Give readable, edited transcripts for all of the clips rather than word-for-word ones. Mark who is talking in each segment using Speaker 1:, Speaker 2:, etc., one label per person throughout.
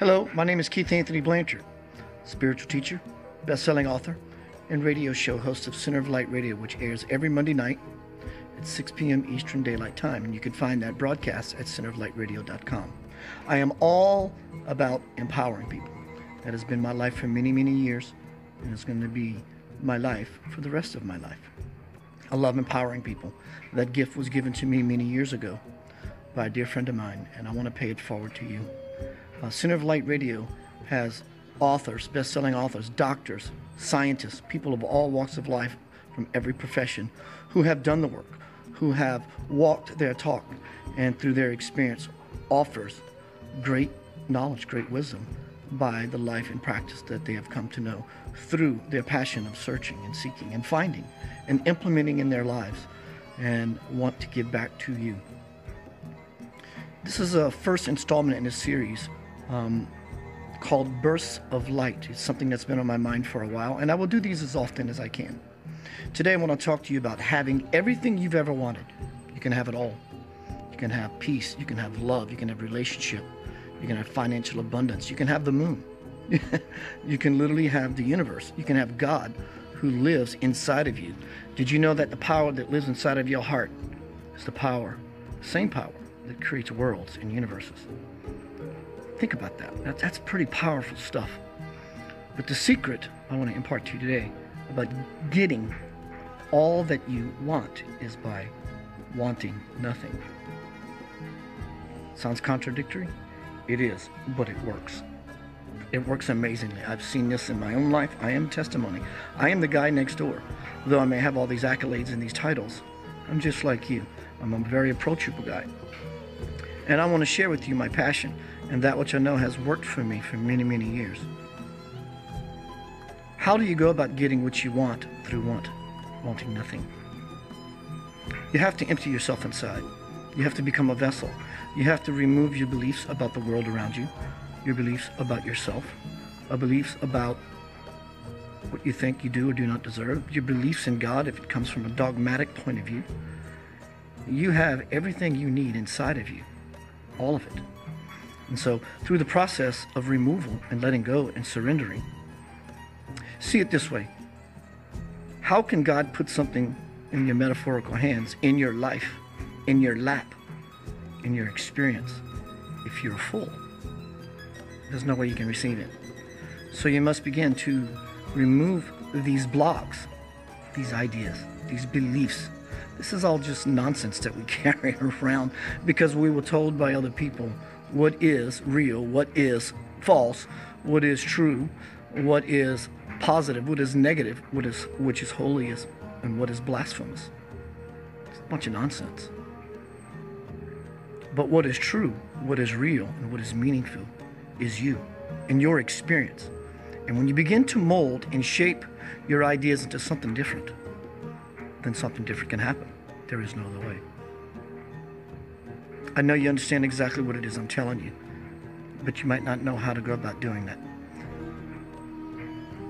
Speaker 1: Hello, my name is Keith Anthony Blanchard, spiritual teacher, best-selling author, and radio show host of Center of Light Radio, which airs every Monday night at 6 p.m. Eastern Daylight Time, and you can find that broadcast at centeroflightradio.com. I am all about empowering people. That has been my life for many, many years, and it's going to be my life for the rest of my life. I love empowering people. That gift was given to me many years ago by a dear friend of mine, and I want to pay it forward to you. Center of Light Radio has authors, best-selling authors, doctors, scientists, people of all walks of life from every profession who have done the work, who have walked their talk, and through their experience offers great knowledge, great wisdom by the life and practice that they have come to know through their passion of searching and seeking and finding and implementing in their lives and want to give back to you. This is a first installment in a series called Bursts of Light. It's something that's been on my mind for a while, and I will do these as often as I can. Today I want to talk to you about having everything you've ever wanted. You can have it all. You can have peace, you can have love, you can have relationship, you can have financial abundance, you can have the moon. You can literally have the universe. You can have God who lives inside of you. Did you know that the power that lives inside of your heart is the power, same power that creates worlds and universes? Think about that. That's pretty powerful stuff. But the secret I want to impart to you today about getting all that you want is by wanting nothing. Sounds contradictory? It is, but it works. It works amazingly. I've seen this in my own life. I am testimony. I am the guy next door. Though I may have all these accolades and these titles, I'm just like you. I'm a very approachable guy. And I want to share with you my passion and that which I know has worked for me for many, many years. How do you go about getting what you want through wanting nothing? You have to empty yourself inside. You have to become a vessel. You have to remove your beliefs about the world around you, your beliefs about yourself, your beliefs about what you think you do or do not deserve, your beliefs in God if it comes from a dogmatic point of view. You have everything you need inside of you, all of it. And so through the process of removal and letting go and surrendering, see it this way. How can God put something in your metaphorical hands, in your life, in your lap, in your experience, if you're full? There's no way you can receive it. So you must begin to remove these blocks, these ideas, these beliefs. This is all just nonsense that we carry around because we were told by other people what is real, what is false, what is true, what is positive, what is negative, which is holy, and what is blasphemous. It's a bunch of nonsense. But what is true, what is real, and what is meaningful is you and your experience. And when you begin to mold and shape your ideas into something different, then something different can happen. There is no other way. I know you understand exactly what it is I'm telling you, but you might not know how to go about doing that.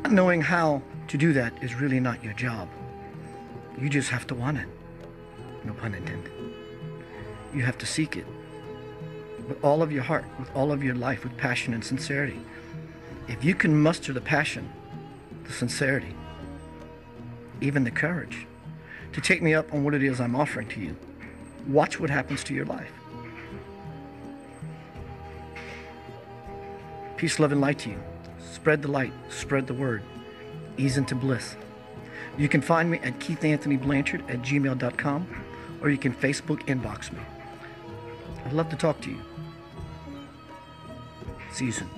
Speaker 1: Not knowing how to do that is really not your job. You just have to want it. No pun intended. You have to seek it with all of your heart, with all of your life, with passion and sincerity. If you can muster the passion, the sincerity, even the courage to take me up on what it is I'm offering to you, watch what happens to your life. Peace, love, and light to you. Spread the light, spread the word, ease into bliss. You can find me at keithanthonyblanchard@gmail.com, or you can Facebook inbox me. I'd love to talk to you. See you soon.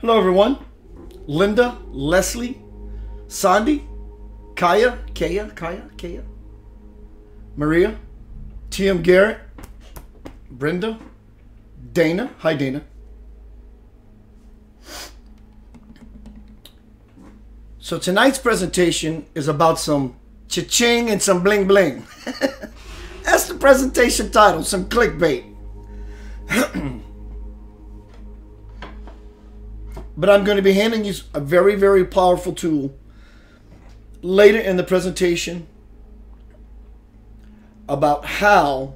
Speaker 1: Hello, everyone. Linda, Leslie, Sandy, Kaya, Maria, T.M. Garrett, Brenda, Dana. Hi, Dana. So tonight's presentation is about some Cha-Ching and some bling bling. That's the presentation title, some clickbait. But I'm going to be handing you a very, very powerful tool later in the presentation about how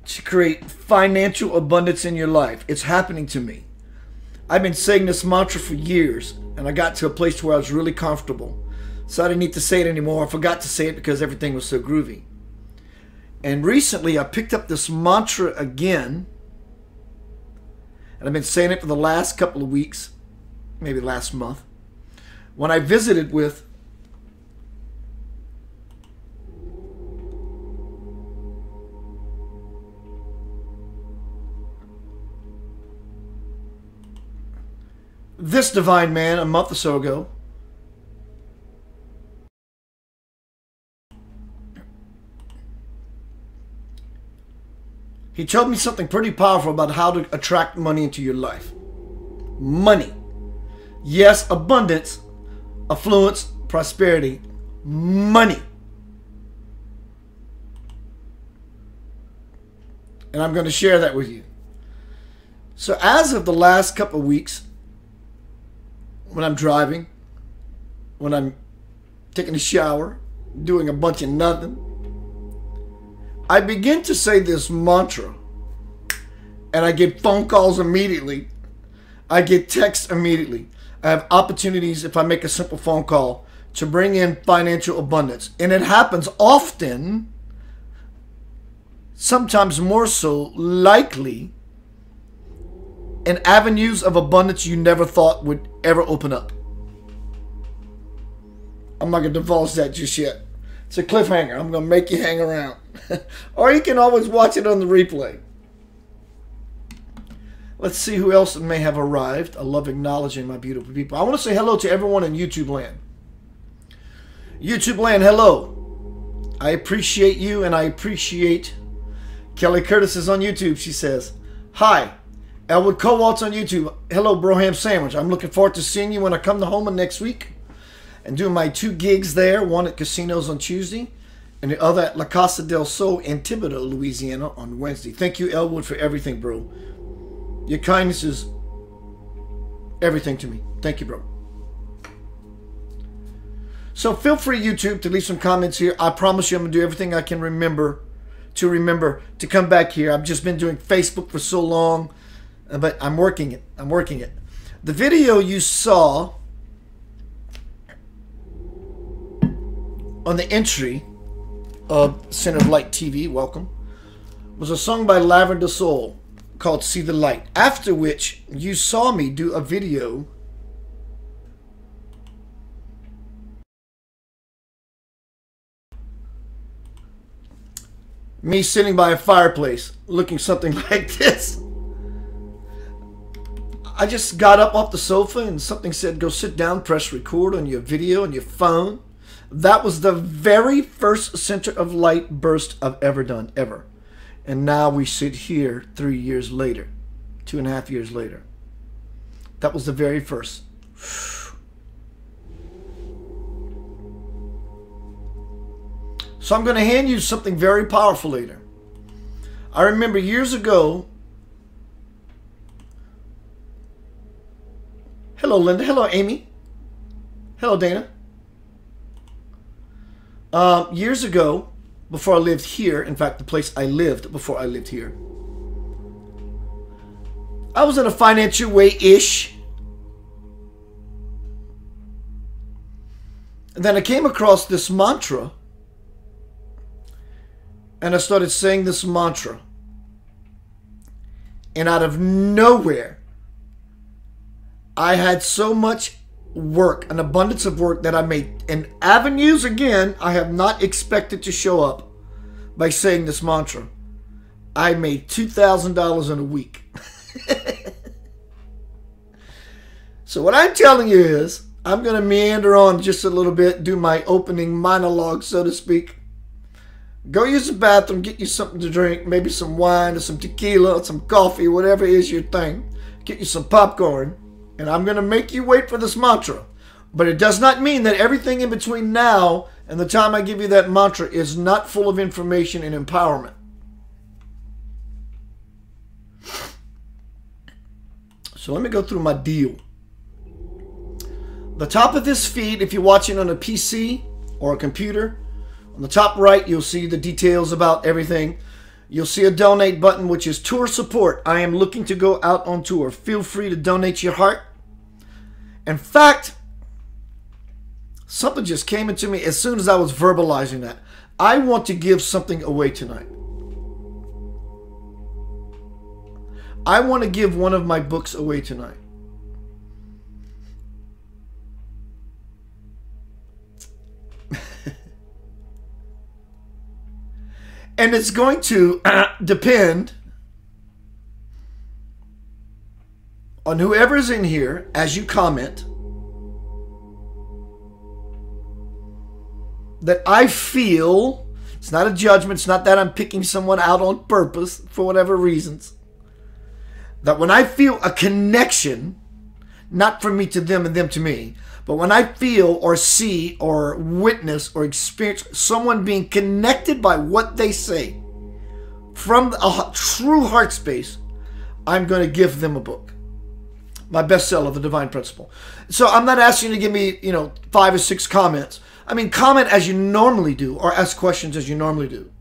Speaker 1: to create financial abundance in your life. It's happening to me. I've been saying this mantra for years, and I got to a place where I was really comfortable. So I didn't need to say it anymore. I forgot to say it because everything was so groovy. And recently I picked up this mantra again, and I've been saying it for the last couple of weeks, maybe last month, when I visited with this divine man a month or so ago. He told me something pretty powerful about how to attract money into your life. Money. Yes, abundance, affluence, prosperity. Money. And I'm going to share that with you. So as of the last couple of weeks, when I'm driving, when I'm taking a shower, doing a bunch of nothing, I begin to say this mantra, and I get phone calls immediately. I get texts immediately. I have opportunities, if I make a simple phone call, to bring in financial abundance. And it happens often, sometimes more so, likely, in avenues of abundance you never thought would ever open up. I'm not going to divulge that just yet. It's a cliffhanger. I'm going to make you hang around. Or you can always watch it on the replay. Let's see who else may have arrived. I love acknowledging my beautiful people. I want to say hello to everyone in YouTube land. YouTube land, hello. I appreciate you, and I appreciate Kelly Curtis is on YouTube. She says, hi. Elwood Cowalt's on YouTube. Hello, Broham Sandwich. I'm looking forward to seeing you when I come to Houma next week and doing my 2 gigs there, one at casinos on Tuesday and the other at La Casa del Sol in Thibodaux, Louisiana on Wednesday. Thank you, Elwood, for everything, bro. Your kindness is everything to me. Thank you, bro. So feel free, YouTube, to leave some comments here. I promise you I'm going to do everything I can remember to come back here. I've just been doing Facebook for so long, but I'm working it. I'm working it. The video you saw on the entry of Center of Light TV, welcome, was a song by Lavender Soul called See the Light. After which you saw me do a video me sitting by a fireplace looking something like this. I just got up off the sofa and something said, go sit down, press record on your video on your phone. That was the very first Center of Light burst I've ever done, ever. And now we sit here 3 years later, 2.5 years later. That was the very first. So I'm going to hand you something very powerful later. I remember years ago. Hello, Linda. Hello, Amy. Hello, Dana. Years ago, before I lived here, in fact, the place I lived before I lived here, I was in a financial way-ish. And then I came across this mantra, and I started saying this mantra. And out of nowhere, I had so much work, an abundance of work that I made. And avenues, again, I have not expected to show up by saying this mantra. I made $2,000 in a week. So what I'm telling you is, I'm going to meander on just a little bit, do my opening monologue, so to speak. Go use the bathroom, get you something to drink, maybe some wine or some tequila or some coffee, whatever is your thing. Get you some popcorn, and I'm going to make you wait for this mantra. But it does not mean that everything in between now and the time I give you that mantra is not full of information and empowerment. So let me go through my deal. The top of this feed, if you're watching on a PC or a computer, on the top right, you'll see the details about everything. You'll see a donate button, which is tour support. I am looking to go out on tour. Feel free to donate your heart. In fact, something just came into me as soon as I was verbalizing that. I want to give something away tonight. I want to give one of my books away tonight. And it's going to depend on whoever's in here as you comment that I feel, it's not a judgment, it's not that I'm picking someone out on purpose for whatever reasons, that when I feel a connection, not from me to them and them to me, but when I feel or see or witness or experience someone being connected by what they say from a true heart space, I'm going to give them a book. My bestseller, The Divine Principle. So I'm not asking you to give me, 5 or 6 comments. I mean, comment as you normally do or ask questions as you normally do.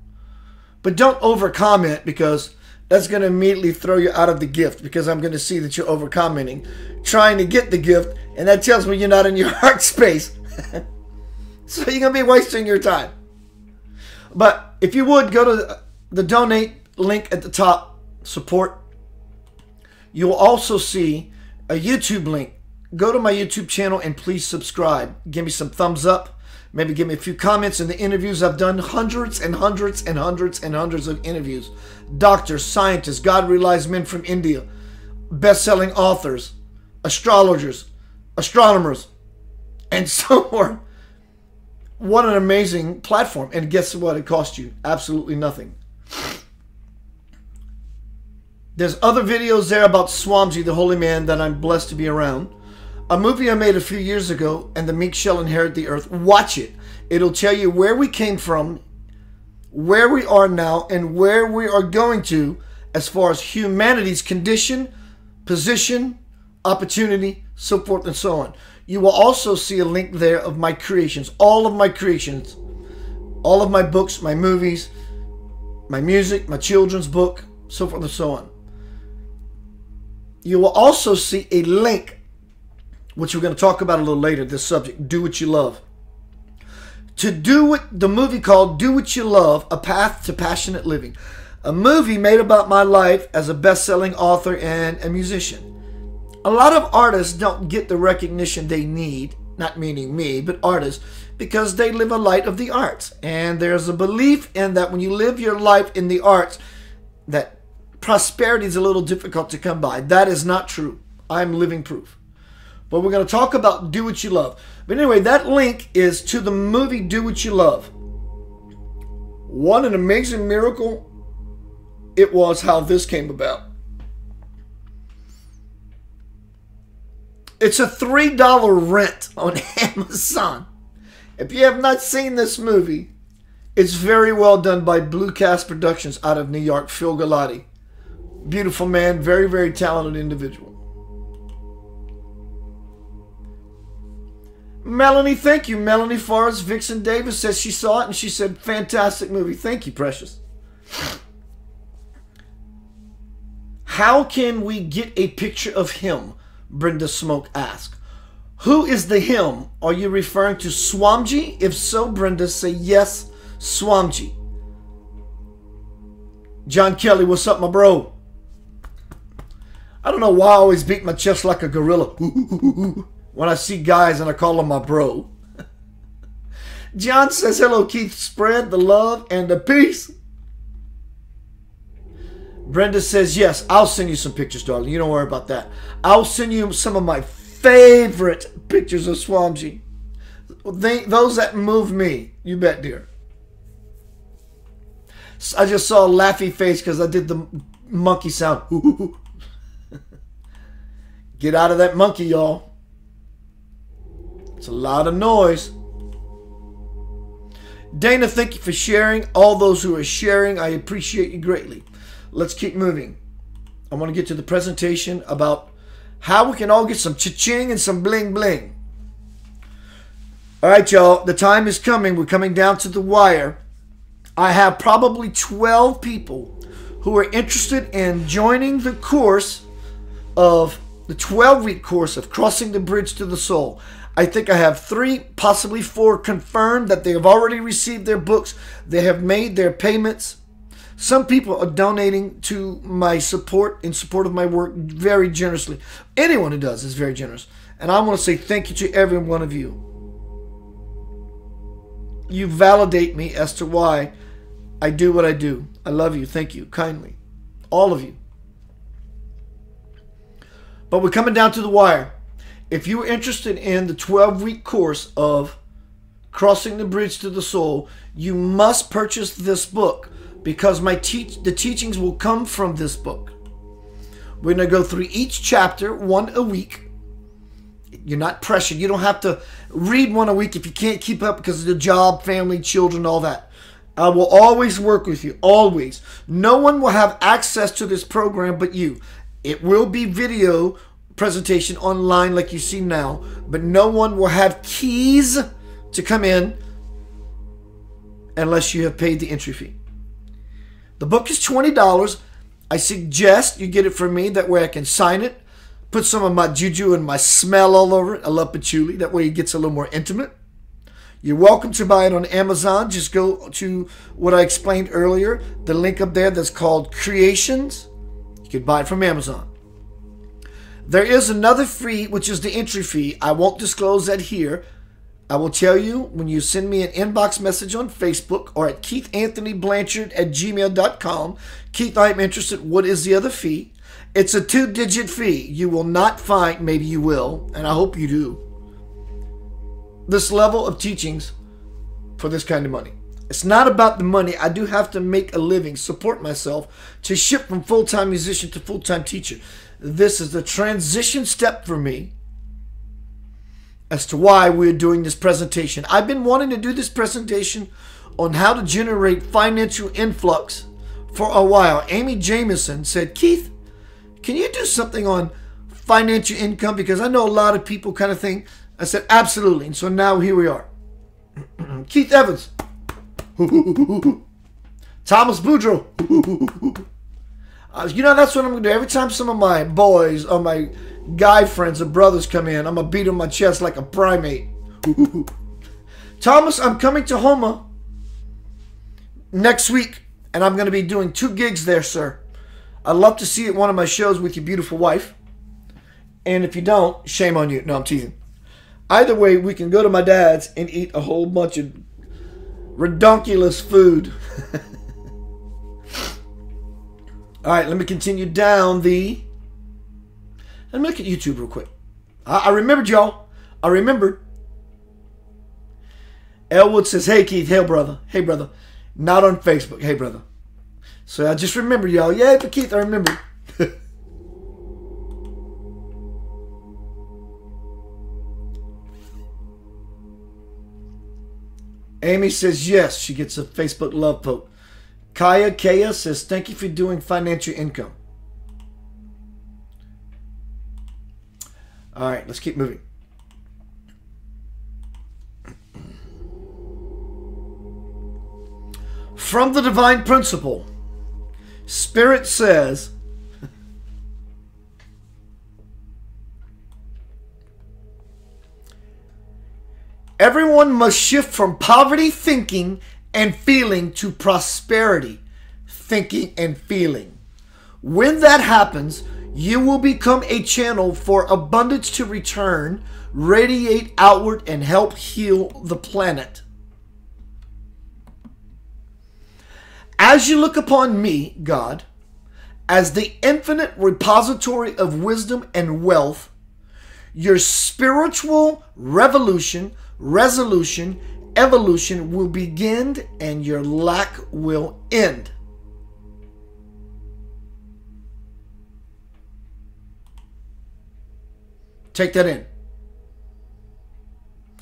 Speaker 1: But don't over-comment, because that's going to immediately throw you out of the gift, because I'm going to see that you're over-commenting, trying to get the gift, and that tells me you're not in your heart space. So you're going to be wasting your time. But if you would, go to the donate link at the top, support. You'll also see a YouTube link. Go to my YouTube channel and please subscribe. Give me some thumbs up. Maybe give me a few comments in the interviews. I've done hundreds and hundreds and hundreds and hundreds of interviews. Doctors, scientists, God-realized men from India, best-selling authors, astrologers, astronomers, and so on. What an amazing platform. And guess what? It cost you absolutely nothing. There's other videos there about Swamji, the holy man, that I'm blessed to be around. A movie I made a few years ago, And the Meek Shall Inherit the Earth. Watch it. It'll tell you where we came from, where we are now, and where we are going to as far as humanity's condition, position, opportunity, so forth and so on. You will also see a link there of my creations, all of my creations, all of my books, my movies, my music, my children's book, so forth and so on. You will also see a link, which we're going to talk about a little later, this subject, Do What You Love. To do what the movie called Do What You Love, A Path to Passionate Living. A movie made about my life as a best-selling author and a musician. A lot of artists don't get the recognition they need, not meaning me, but artists, because they live a life of the arts. And there's a belief in that when you live your life in the arts, that prosperity is a little difficult to come by. That is not true. I'm living proof. But we're going to talk about Do What You Love. But anyway, that link is to the movie Do What You Love. What an amazing miracle it was how this came about. It's a $3 rent on Amazon. If you have not seen this movie, it's very well done by Blue Cast Productions out of New York, Phil Galati. Beautiful man, very, very talented individual. Melanie, thank you. Melanie Forrest, Vixen Davis says she saw it and she said, fantastic movie. Thank you, precious. How can we get a picture of him? Brenda Smoke asked. Who is the him? Are you referring to Swamji? If so, Brenda, say yes, Swamji. John Kelly, what's up, my bro? I don't know why I always beat my chest like a gorilla when I see guys and I call them my bro. John says, hello, Keith. Spread the love and the peace. Brenda says, yes, I'll send you some pictures, darling. You don't worry about that. I'll send you some of my favorite pictures of Swamiji. Those that move me, you bet, dear. I just saw a laughy face because I did the monkey sound. Get out of that monkey, y'all. It's a lot of noise. Dana, thank you for sharing. All those who are sharing, I appreciate you greatly. Let's keep moving. I want to get to the presentation about how we can all get some cha-ching and some bling bling. All right, y'all. The time is coming. We're coming down to the wire. I have probably 12 people who are interested in joining the course of the 12-week course of Crossing the Bridge to the Soul. I think I have 3, possibly 4 confirmed that they have already received their books. They have made their payments. Some people are donating to my support, in support of my work, very generously. Anyone who does is very generous. And I want to say thank you to every one of you. You validate me as to why I do what I do. I love you. Thank you kindly. All of you. But we're coming down to the wire. If you are interested in the 12-week course of Crossing the Bridge to the Soul, you must purchase this book because the teachings will come from this book. We're going to go through each chapter, 1 a week. You're not pressured. You don't have to read 1 a week if you can't keep up because of the job, family, children, all that. I will always work with you, always. No one will have access to this program but you. It will be video presentation online like you see now, but no one will have keys to come in unless you have paid the entry fee. The book is $20. I suggest you get it from me. That way I can sign it, put some of my juju and my smell all over it. I love patchouli. That way it gets a little more intimate. You're welcome to buy it on Amazon. Just go to what I explained earlier, the link up there that's called Creations. You can buy it from Amazon. There is another fee, which is the entry fee. I won't disclose that here. I will tell you when you send me an inbox message on Facebook or at KeithAnthonyBlanchard@gmail.com. Keith, I'm interested. What is the other fee? It's a 2-digit fee. You will not find, maybe you will, and I hope you do, this level of teachings for this kind of money. It's not about the money. I do have to make a living, support myself, to shift from full-time musician to full-time teacher. This is the transition step for me as to why we're doing this presentation. I've been wanting to do this presentation on how to generate financial influx for a while. Amy Jameson said, Keith, can you do something on financial income? Because I know a lot of people kind of think. I said, absolutely. And so now here we are. Keith Evans. Thomas Boudreaux. You know, that's what I'm going to do. Every time some of my boys or my guy friends or brothers come in, I'm going to beat on my chest like a primate. Thomas, I'm coming to Homa next week, and I'm going to be doing 2 gigs there, sir. I'd love to see you at one of my shows with your beautiful wife. And if you don't, shame on you. No, I'm teasing. Either way, we can go to my dad's and eat a whole bunch of redonkulous food. All right, let me continue down the... Let me look at YouTube real quick. I remembered, y'all. I remembered. Elwood says, hey, Keith. Hey, brother. Hey, brother. Not on Facebook. Hey, brother. So I just remembered, y'all. Yeah, but Keith, I remembered. Amy says yes. She gets a Facebook love poke. Kaya says thank you for doing financial income. All right, let's keep moving. From the divine principle, Spirit says, everyone must shift from poverty thinking and feeling to prosperity thinking and feeling. When that happens, you will become a channel for abundance to return, radiate outward, and help heal the planet. As you look upon me, God, as the infinite repository of wisdom and wealth, your spiritual revolution, resolution, evolution will begin and your lack will end. Take that in.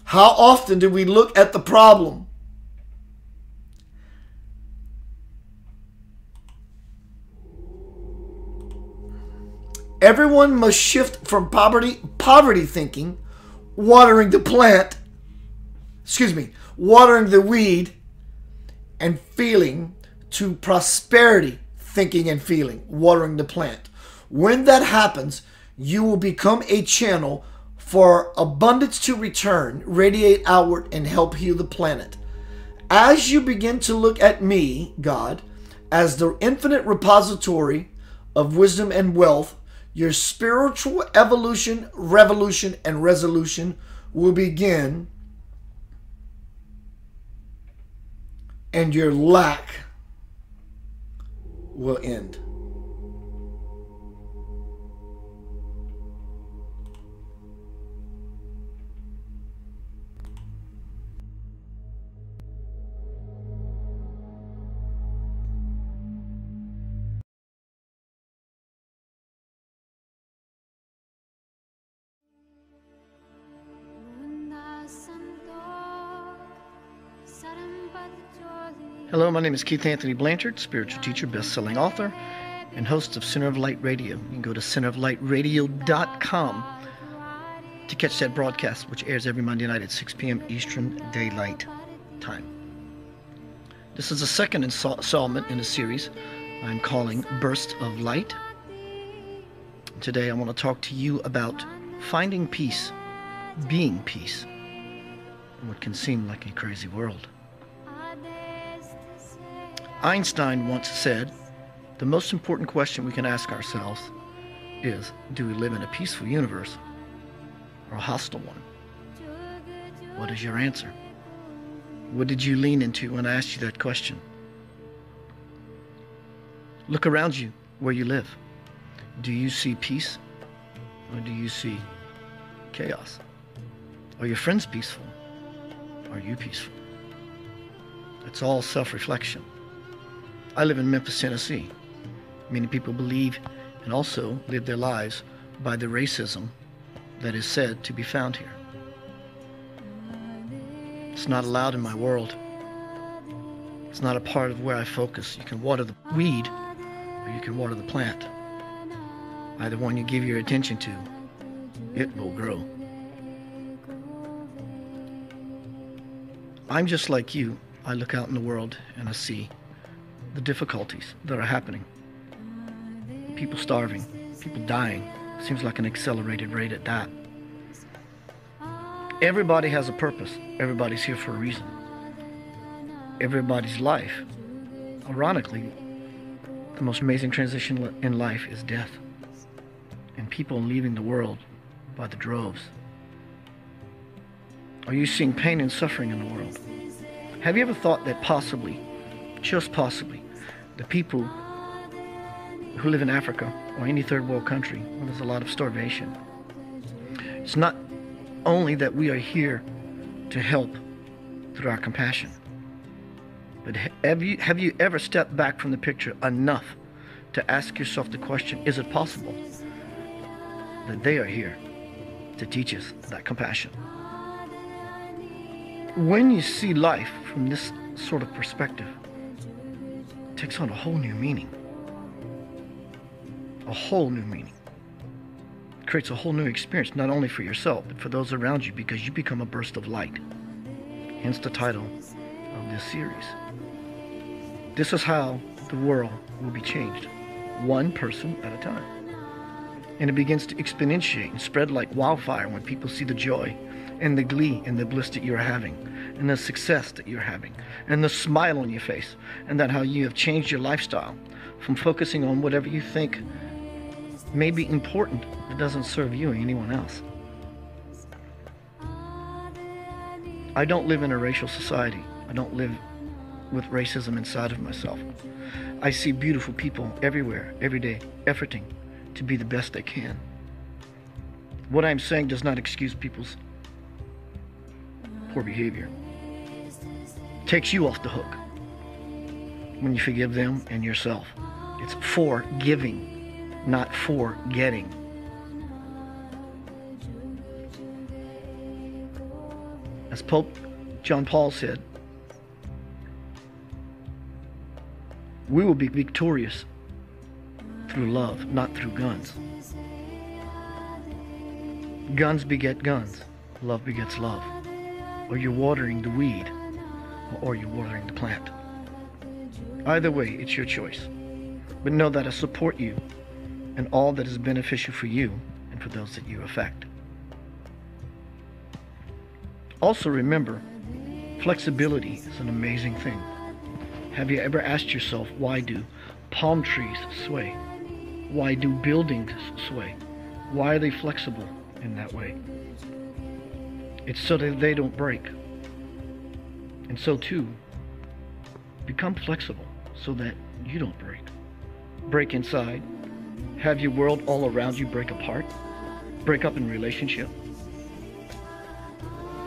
Speaker 1: How often do we look at the problem everyone must shift from poverty thinking, watering the plant, watering the weed and feeling, to prosperity thinking and feeling, watering the plant. When that happens, you will become a channel for abundance to return, radiate outward, and help heal the planet. As you begin to look at me, God, as the infinite repository of wisdom and wealth, your spiritual evolution, revolution, and resolution will begin, and your lack will end.
Speaker 2: Hello, my name is Keith Anthony Blanchard, spiritual teacher, best-selling author, and host of Center of Light Radio. You can go to centeroflightradio.com to catch that broadcast, which airs every Monday night at 6 p.m. Eastern Daylight Time. This is the second installment in a series I'm calling Bursts of Light. Today I want to talk to you about finding peace, being peace, in what can seem like a crazy world. Einstein once said, the most important question we can ask ourselves is, do we live in a peaceful universe or a hostile one? What is your answer? What did you lean into when I asked you that question? Look around you where you live. Do you see peace or do you see chaos? Are your friends peaceful? Are you peaceful? It's all self-reflection. I live in Memphis, Tennessee. Many people believe and also live their lives by the racism that is said to be found here. It's not allowed in my world. It's not a part of where I focus. You can water the weed or you can water the plant. Either one you give your attention to, it will grow. I'm just like you. I look out in the world and I see the difficulties that are happening. People starving, people dying. Seems like an accelerated rate at that. Everybody has a purpose. Everybody's here for a reason. Everybody's life, ironically, the most amazing transition in life is death. And people leaving the world by the droves. Are you seeing pain and suffering in the world? Have you ever thought that possibly, just possibly, the people who live in Africa or any third world country where there's a lot of starvation, it's not only that we are here to help through our compassion, but have you ever stepped back from the picture enough to ask yourself the question, is it possible that they are here to teach us that compassion? When you see life from this sort of perspective, it takes on a whole new meaning. A whole new meaning. It creates a whole new experience, not only for yourself, but for those around you, because you become a burst of light. Hence the title of this series. This is how the world will be changed, one person at a time. And it begins to exponentiate and spread like wildfire when people see the joy and the glee and the bliss that you're having, and the success that you're having, and the smile on your face, and that how you have changed your lifestyle from focusing on whatever you think may be important that doesn't serve you or anyone else. I don't live in a racial society. I don't live with racism inside of myself. I see beautiful people everywhere, every day, efforting to be the best they can. What I'm saying does not excuse people's poor behavior. It takes you off the hook when you forgive them and yourself. It's for giving, not for getting. As Pope John Paul said, we will be victorious through love, not through guns. Guns beget guns. Love begets love. Or you're watering the weed, or you're watering the plant. Either way, it's your choice. But know that I support you and all that is beneficial for you and for those that you affect. Also remember, flexibility is an amazing thing. Have you ever asked yourself, why do palm trees sway? Why do buildings sway? Why are they flexible in that way? It's so that they don't break. And so too, become flexible so that you don't break. Break inside. Have your world all around you break apart. Break up in relationship.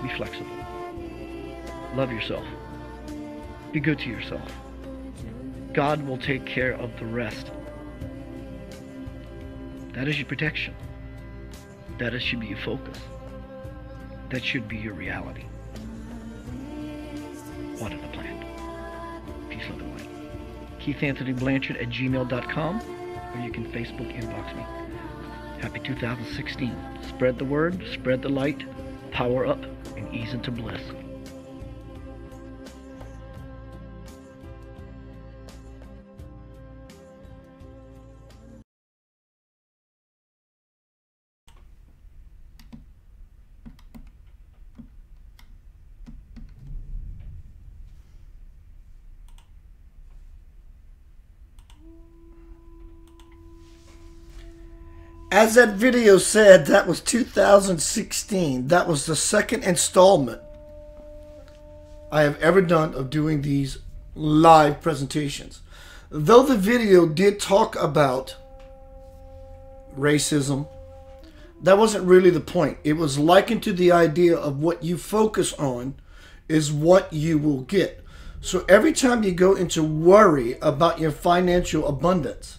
Speaker 2: Be flexible. Love yourself. Be good to yourself. God will take care of the rest. That is your protection. That should be your focus. That should be your reality. Water the plant. Peace, love, and light. KeithAnthonyBlanchard@gmail.com, or you can Facebook inbox me. Happy 2016. Spread the word, spread the light, power up, and ease into bliss.
Speaker 1: As that video said, that was 2016. That was the second installment I have ever done of doing these live presentations. Though the video did talk about racism, that wasn't really the point. It was likened to the idea of what you focus on is what you will get. So every time you go into worry about your financial abundance,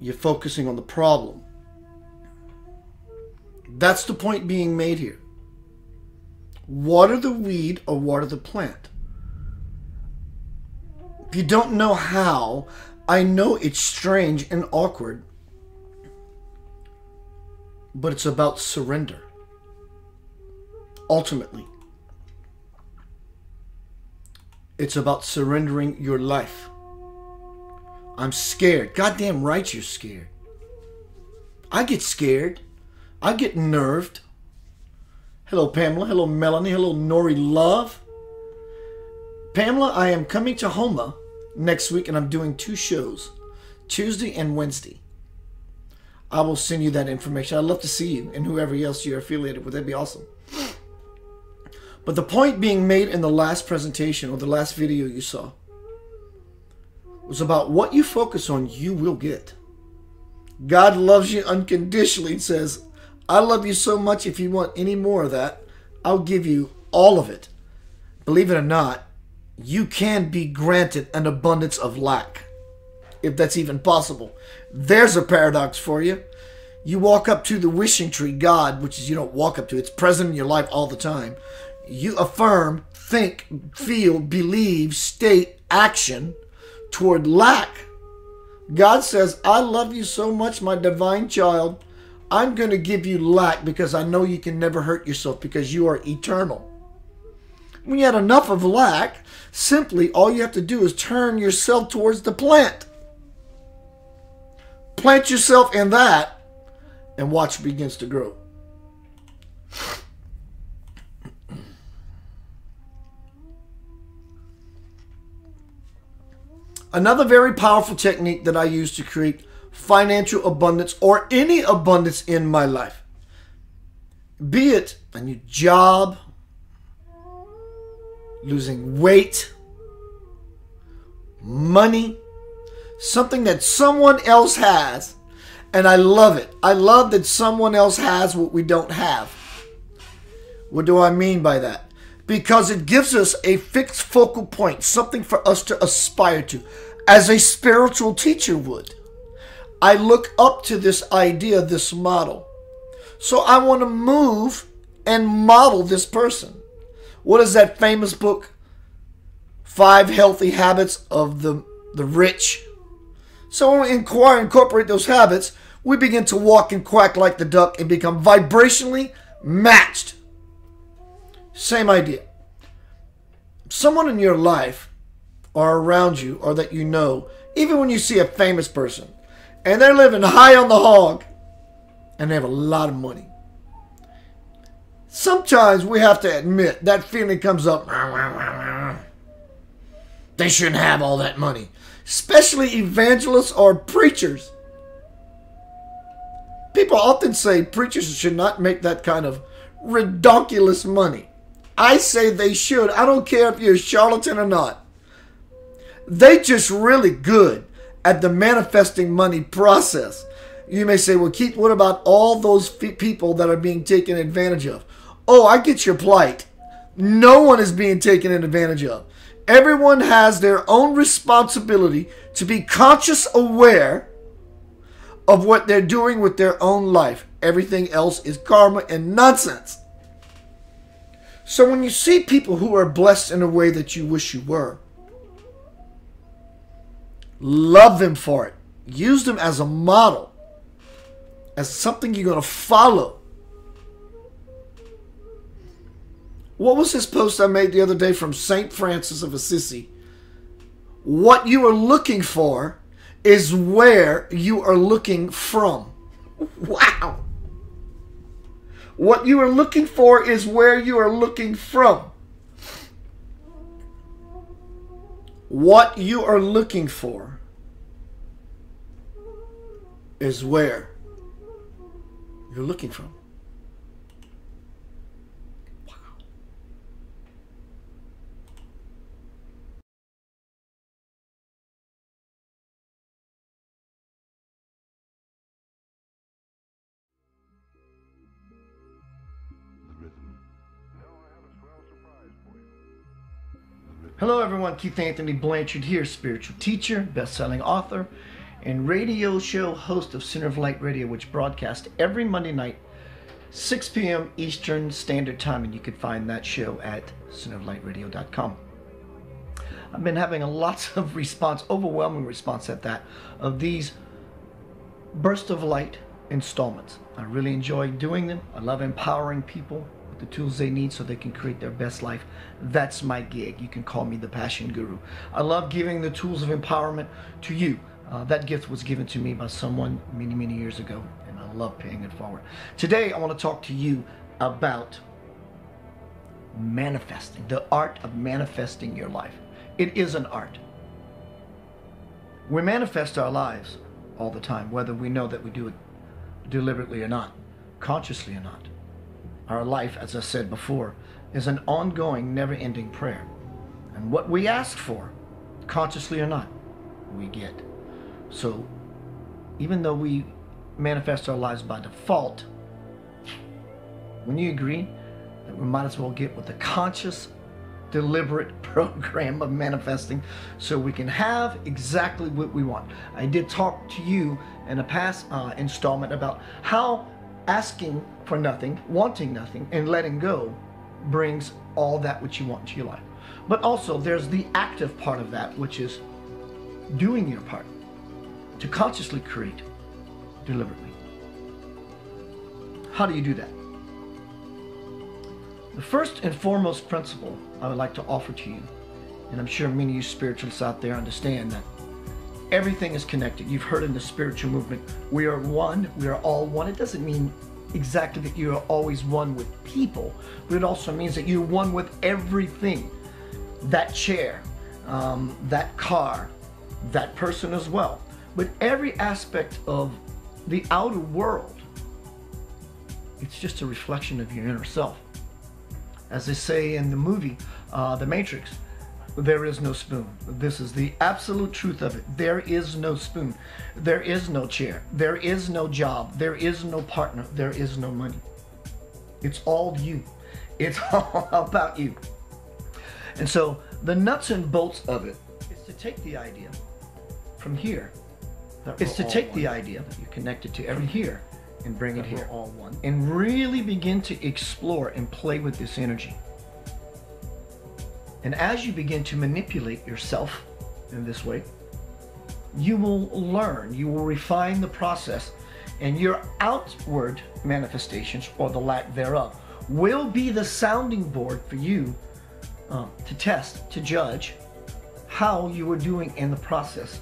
Speaker 1: you're focusing on the problem. That's the point being made here. Water the weed or water the plant. If you don't know how, I know it's strange and awkward, but it's about surrender. Ultimately, it's about surrendering your life. I'm scared. Goddamn right you're scared. I get scared. I get nerved. Hello, Pamela. Hello, Melanie. Hello, Nori Love. Pamela, I am coming to Homa next week, and I'm doing 2 shows, Tuesday and Wednesday. I will send you that information. I'd love to see you and whoever else you're affiliated with. That'd be awesome. But the point being made in the last presentation or the last video you saw was about what you focus on, you will get. God loves you unconditionally and says, I love you so much. If you want any more of that, I'll give you all of it. Believe it or not, you can be granted an abundance of lack, if that's even possible. There's a paradox for you. You walk up to the wishing tree, God, which is you don't walk up to, it's present in your life all the time. You affirm, think, feel, believe, state, action toward lack. God says, I love you so much, my divine child. I'm going to give you lack because I know you can never hurt yourself because you are eternal. When you had enough of lack, simply all you have to do is turn yourself towards the plant. Plant yourself in that and watch it begins to grow. Another very powerful technique that I use to create financial abundance or any abundance in my life, be it a new job, losing weight, money, something that someone else has,
Speaker 3: And I love it. I love that someone else has what we don't have. What do I mean by that? Because it gives us a fixed focal point, something for us to aspire to, as a spiritual teacher would. I look up to this idea, this model. So I want to move and model this person. What is that famous book? 5 Healthy Habits of the Rich. So when we incorporate those habits, we begin to walk and quack like the duck and become vibrationally matched. Same idea. Someone in your life or around you or that you know, even when you see a famous person and they're living high on the hog and they have a lot of money, sometimes we have to admit that feeling comes up. They shouldn't have all that money. Especially evangelists or preachers. People often say preachers should not make that kind of ridiculous money. I say they should. I don't care if you're a charlatan or not. They just really good at the manifesting money process. You may say, well, Keith, what about all those people that are being taken advantage of? Oh, I get your plight. No one is being taken advantage of. Everyone has their own responsibility to be conscious aware of what they're doing with their own life. Everything else is karma and nonsense. So when you see people who are blessed in a way that you wish you were, love them for it. Use them as a model, as something you're going to follow. What was this post I made the other day from St. Francis of Assisi? What you are looking for is where you are looking from. Wow. What you are looking for is where you are looking from. What you are looking for is where you're looking from.
Speaker 2: Hello everyone, Keith Anthony Blanchard here, spiritual teacher, best-selling author, and radio show host of Center of Light Radio, which broadcasts every Monday night, 6 p.m. Eastern Standard Time, and you can find that show at centeroflightradio.com. I've been having a lots of response, overwhelming response at that, of these Burst of Light installments. I really enjoy doing them. I love empowering people with the tools they need so they can create their best life. That's my gig. You can call me the Passion Guru. I love giving the tools of empowerment to you. That gift was given to me by someone many, many years ago, and I love paying it forward. Today, I want to talk to you about manifesting, the art of manifesting your life. It is an art. We manifest our lives all the time, whether we know that we do it deliberately or not, consciously or not. Our life, as I said before, is an ongoing, never-ending prayer. And what we ask for, consciously or not, we get. So, even though we manifest our lives by default, when you agree that we might as well get with the conscious, deliberate program of manifesting so we can have exactly what we want. I did talk to you in a past installment about how asking for nothing, wanting nothing, and letting go brings all that which you want into your life. But also there's the active part of that, which is doing your part to consciously create deliberately. How do you do that? The first and foremost principle I would like to offer to you, and I'm sure many of you spiritualists out there understand that everything is connected. You've heard in the spiritual movement, we are one, we are all one. It doesn't mean exactly that you are always one with people, but it also means that you're one with everything. That chair, that car, that person as well. But every aspect of the outer world, it's just a reflection of your inner self. As they say in the movie, The Matrix,
Speaker 1: There is no spoon. This is the absolute truth of it. There is no spoon. There is no chair. There is no job. There is no partner. There is no money. It's all you. It's all about you. And so the nuts and bolts of it is to take the idea from here. It's to take the idea that you're connected to every here and bring it here. All one. And really begin to explore and play with this energy. And as you begin to manipulate yourself in this way, you will learn, you will refine the process, and your outward manifestations, or the lack thereof, will be the sounding board for you to test, to judge how you are doing in the process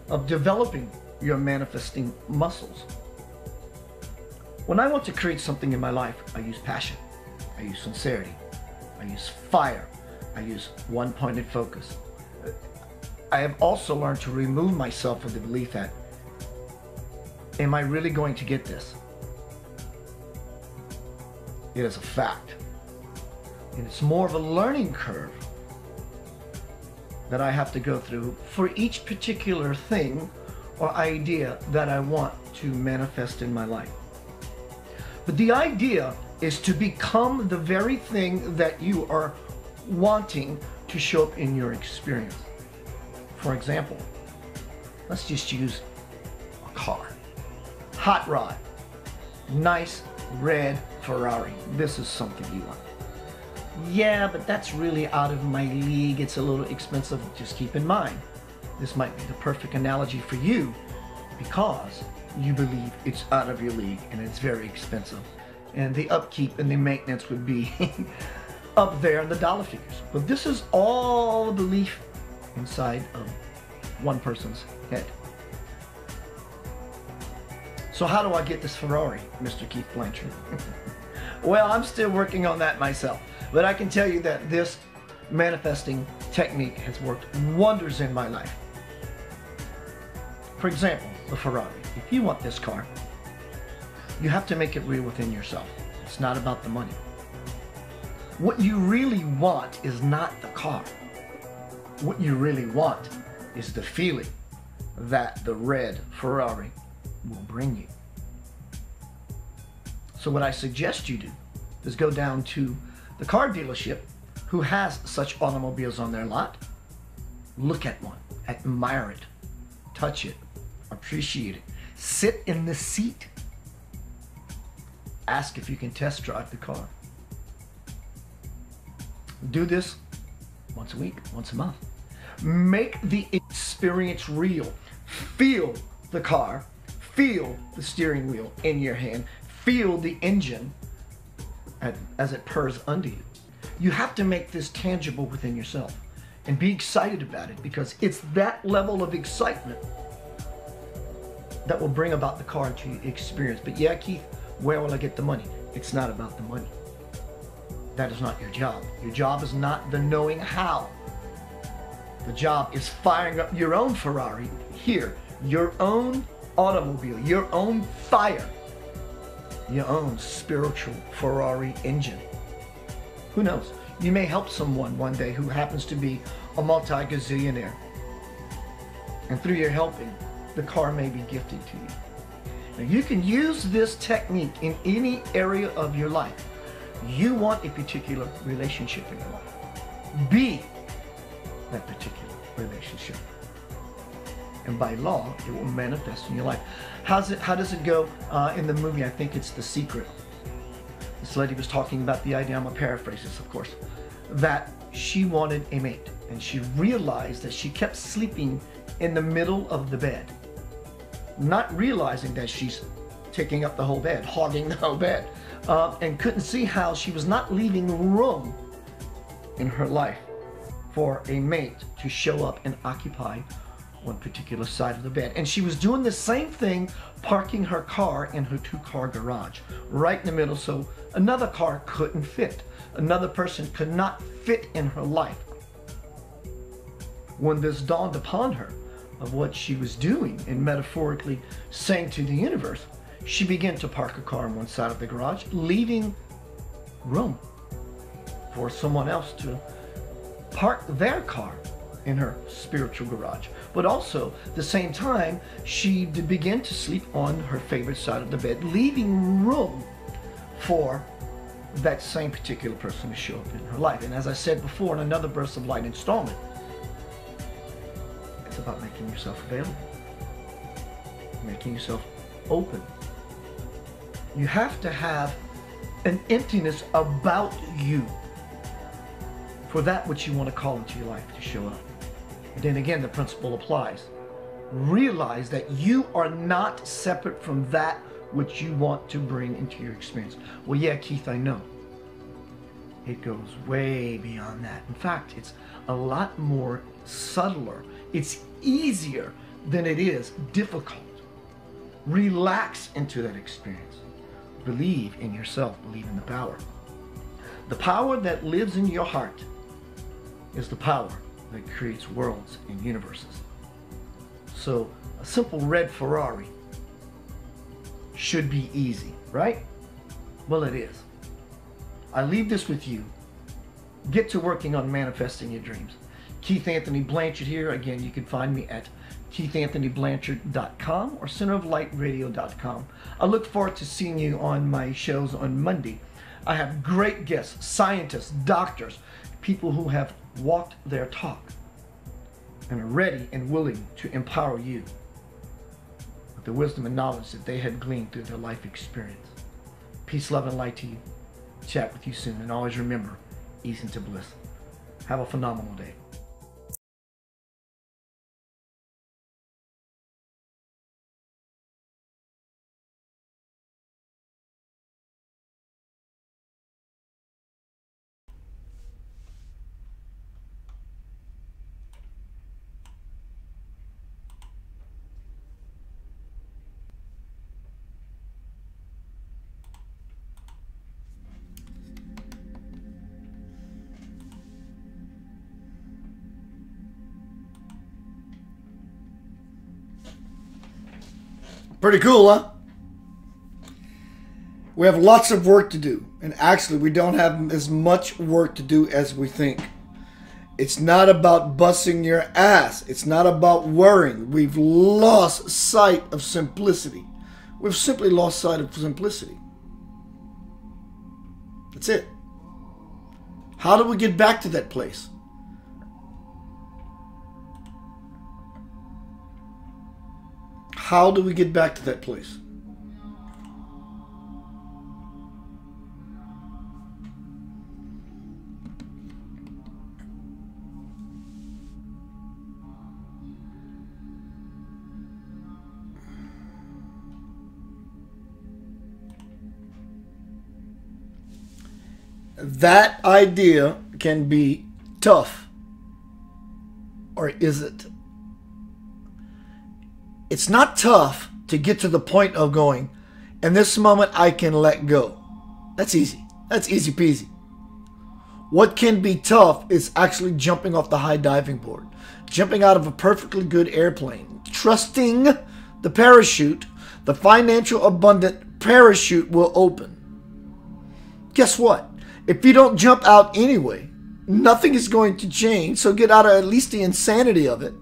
Speaker 1: of developing your manifesting muscles. When I want to create something in my life, I use passion, I use sincerity, I use fire, I use one-pointed focus. I have also learned to remove myself of the belief that, am I really going to get this? It is a fact. And it's more of a learning curve that I have to go through for each particular thing or idea that I want to manifest in my life. But the idea is to become the very thing that you are wanting to show up in your experience. For example, let's just use a car. Hot rod. Nice red Ferrari. This is something you want. Yeah, but that's really out of my league. It's a little expensive. Just keep in mind, this might be the perfect analogy for you because you believe it's out of your league and it's very expensive. And the upkeep and the maintenance would be up there in the dollar figures. But this is all belief inside of one person's head. So how do I get this Ferrari, Mr. Keith Blanchard? Well, I'm still working on that myself. But I can tell you that this manifesting technique has worked wonders in my life. For example, the Ferrari. If you want this car, you have to make it real within yourself. It's not about the money. What you really want is not the car. What you really want is the feeling that the red Ferrari will bring you. So what I suggest you do is go down to the car dealership who has such automobiles on their lot. Look at one, admire it, touch it, appreciate it. Sit in the seat. Ask if you can test drive the car. Do this once a week, once a month. Make the experience real. Feel the car. Feel the steering wheel in your hand. Feel the engine as it purrs under you. You have to make this tangible within yourself and be excited about it, because it's that level of excitement that will bring about the car to your experience. But yeah, Keith, where will I get the money? It's not about the money. That is not your job. Your job is not the knowing how. The job is firing up your own Ferrari here, your own automobile, your own fire, your own spiritual Ferrari engine. Who knows? You may help someone one day who happens to be a multi-gazillionaire. And through your helping, the car may be gifted to you. Now, you can use this technique in any area of your life. You want a particular relationship in your life. Be that particular relationship. And by law, it will manifest in your life. How does it go in the movie? I think it's The Secret. This lady was talking about the idea, I'm going to paraphrase this, of course, that she wanted a mate. And she realized that she kept sleeping in the middle of the bed, not realizing that she's taking up the whole bed, hogging the whole bed, and couldn't see how she was not leaving room in her life for a mate to show up and occupy one particular side of the bed. And she was doing the same thing, parking her car in her two-car garage, right in the middle, so another car couldn't fit. Another person could not fit in her life. When this dawned upon her of what she was doing and metaphorically saying to the universe, she began to park a car on one side of the garage, leaving room for someone else to park their car in her spiritual garage. But also, at the same time, she began to sleep on her favorite side of the bed, leaving room for that same particular person to show up in her life. And as I said before in another Burst of Light installment, it's about making yourself available, making yourself open. You have to have an emptiness about you for that which you want to call into your life to show up. And then again, the principle applies. Realize that you are not separate from that which you want to bring into your experience. Well, yeah, Keith, I know. It goes way beyond that. In fact, it's a lot more subtler. It's easier than it is difficult. Relax into that experience. Believe in yourself. Believe in the power. The power that lives in your heart is the power that creates worlds and universes. So a simple red Ferrari should be easy, right? Well, it is. I leave this with you. Get to working on manifesting your dreams. Keith Anthony Blanchard here. Again, you can find me at keithanthonyblanchard.com or centeroflightradio.com. I look forward to seeing you on my shows on Monday. I have great guests, scientists, doctors, people who have walked their talk and are ready and willing to empower you with the wisdom and knowledge that they had gleaned through their life experience. Peace, love, and light to you. Chat with you soon. And always remember, ease into bliss. Have a phenomenal day.
Speaker 3: Pretty cool, huh? We have lots of work to do. And actually, we don't have as much work to do as we think. It's not about busting your ass. It's not about worrying. We've lost sight of simplicity. We've simply lost sight of simplicity. That's it. How do we get back to that place? How do we get back to that place? That idea can be tough, or is it? It's not tough to get to the point of going, in this moment I can let go. That's easy. That's easy peasy. What can be tough is actually jumping off the high diving board, jumping out of a perfectly good airplane, trusting the parachute, the financial abundant parachute will open. Guess what? If you don't jump out anyway, nothing is going to change, so get out of at least the insanity of it.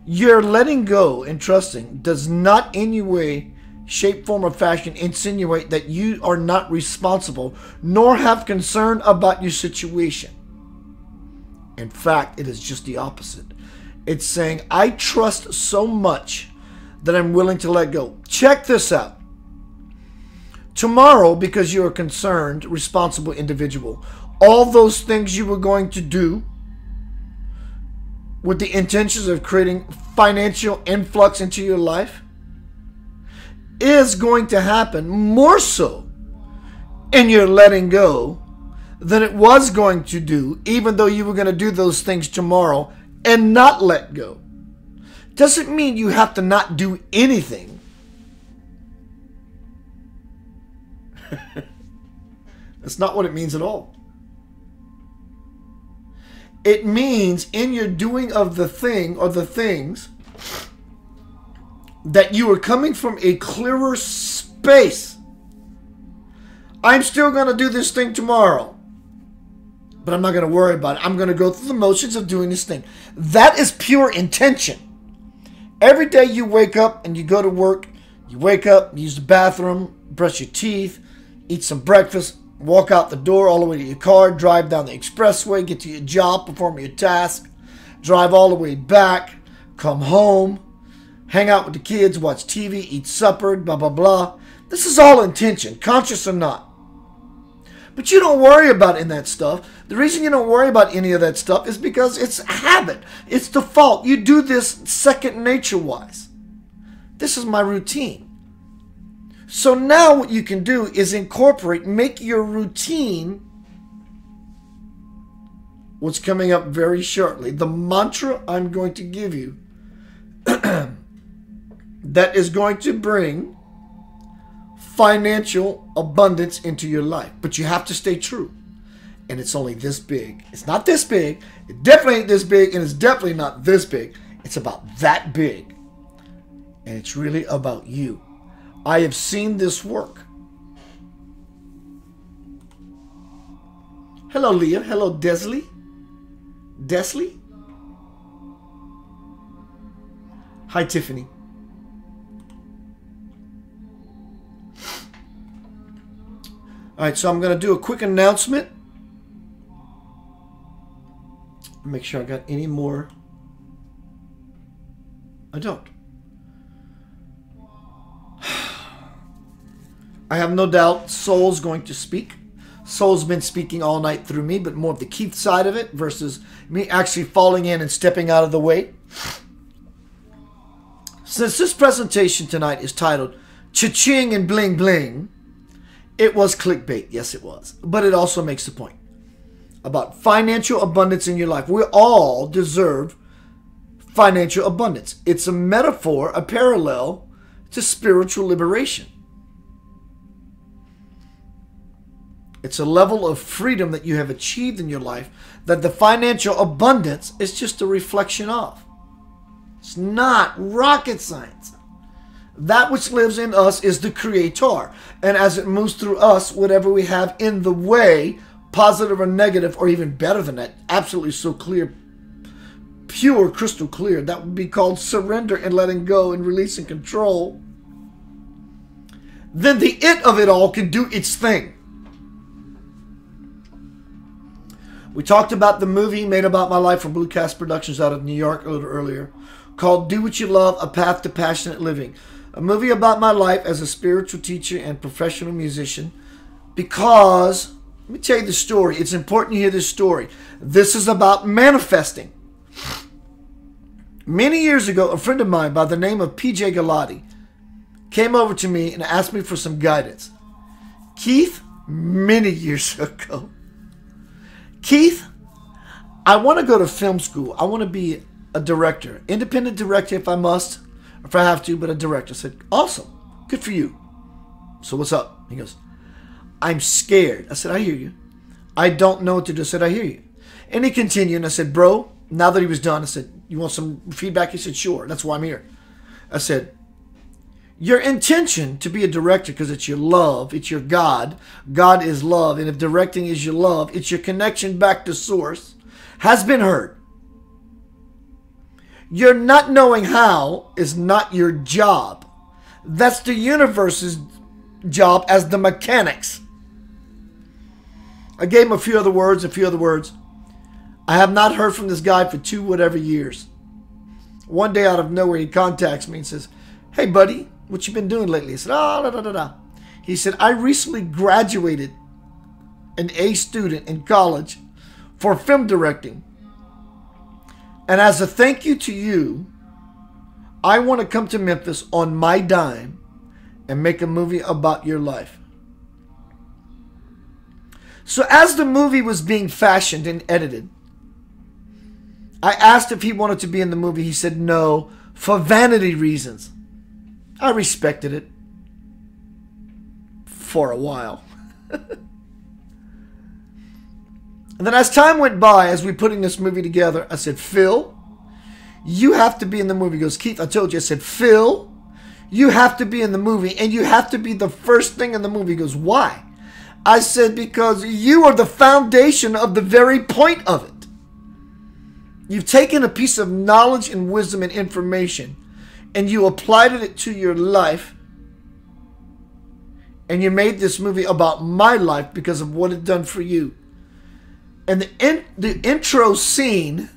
Speaker 3: Your letting go and trusting does not in any way, shape, form, or fashion insinuate that you are not responsible nor have concern about your situation. In fact, it is just the opposite. It's saying, I trust so much that I'm willing to let go. Check this out. Tomorrow, because you're a concerned, responsible individual, all those things you were going to do with the intentions of creating financial influx into your life is going to happen more so in your letting go than it was going to do, even though you were going to do those things tomorrow and not let go. Doesn't mean you have to not do anything. That's not what it means at all. It means in your doing of the thing or the things that you are coming from a clearer space I'm still going to do this thing tomorrow. But I'm not going to worry about it. I'm going to go through the motions of doing this thing. That is pure intention. Every day you wake up and you go to work, you wake up, use the bathroom, brush your teeth, eat some breakfast, walk out the door all the way to your car, drive down the expressway, get to your job, perform your task, drive all the way back, come home, hang out with the kids, watch TV, eat supper, blah, blah, blah. This is all intention, conscious or not. But you don't worry about any of that stuff. The reason you don't worry about any of that stuff is because it's a habit. It's default. You do this second nature-wise. This is my routine. So now what you can do is incorporate, make your routine what's coming up very shortly. The mantra I'm going to give you that is going to bring financial abundance into your life. But you have to stay true. And it's only this big. It's not this big. It definitely ain't this big. And it's definitely not this big. It's about that big. And it's really about you. I have seen this work. Hello, Leah. Hello, Desley. Desley? Hi, Tiffany. All right, so I'm going to do a quick announcement. Make sure I got any more. I don't. I have no doubt Soul's going to speak. Soul's been speaking all night through me, but more of the Keith side of it versus me actually falling in and stepping out of the way. Since this presentation tonight is titled Cha-Ching and Bling Bling, it was clickbait. Yes, it was. But it also makes the point about financial abundance in your life. We all deserve financial abundance. It's a metaphor, a parallel to spiritual liberation. It's a level of freedom that you have achieved in your life that the financial abundance is just a reflection of. It's not rocket science. That which lives in us is the Creator. And as it moves through us, whatever we have in the way, positive or negative, or even better than that, absolutely so clear, pure, crystal clear, that would be called surrender and letting go and releasing control. Then the it of it all can do its thing. We talked about the movie made about my life from Blue Cast Productions out of New York a little earlier, called Do What You Love, A Path to Passionate Living. A movie about my life as a spiritual teacher and professional musician. Because, let me tell you the story. It's important you hear this story. This is about manifesting. Many years ago, a friend of mine by the name of PJ Galati came over to me and asked me for some guidance. Keith, many years ago, Keith, I want to go to film school. I want to be a director. Independent director if I must, or if I have to, but a director. I said, awesome. Good for you. So what's up? He goes, I'm scared. I said, I hear you. I don't know what to do. I said, I hear you. And he continued, and I said, bro, now that he was done, I said, you want some feedback? He said, sure. That's why I'm here. I said, your intention to be a director, because it's your love, it's your God. God is love. And if directing is your love, it's your connection back to source, has been heard. Your not knowing how is not your job. That's the universe's job as the mechanics. I gave him a few other words. I have not heard from this guy for 2 whatever years. One day out of nowhere, he contacts me and says, hey, buddy, what you been doing lately? I said, He said, I recently graduated an A student in college for film directing. And as a thank you to you, I want to come to Memphis on my dime and make a movie about your life. So as the movie was being fashioned and edited, I asked if he wanted to be in the movie. He said no, for vanity reasons. I respected it for a while. And then as time went by, as we were putting this movie together, I said, Phil, you have to be in the movie. He goes, Keith, I told you. I said, Phil, you have to be in the movie, and you have to be the first thing in the movie. He goes, why? I said because you are the foundation of the very point of it. You've taken a piece of knowledge and wisdom and information and you applied it to your life, and you made this movie about my life because of what it done for you. And the intro scene,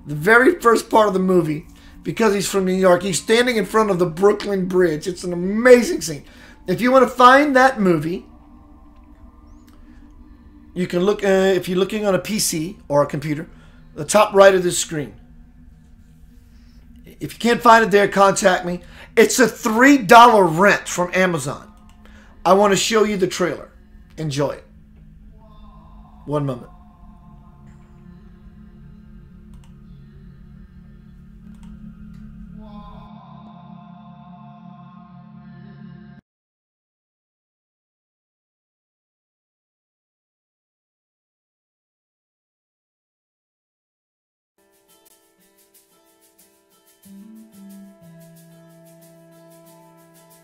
Speaker 3: the very first part of the movie, because he's from New York, he's standing in front of the Brooklyn Bridge. It's an amazing scene. If you want to find that movie, you can look, if you're looking on a PC or a computer, the top right of this screen. If you can't find it there, contact me. It's a $3 rent from Amazon. I want to show you the trailer. Enjoy it. One moment.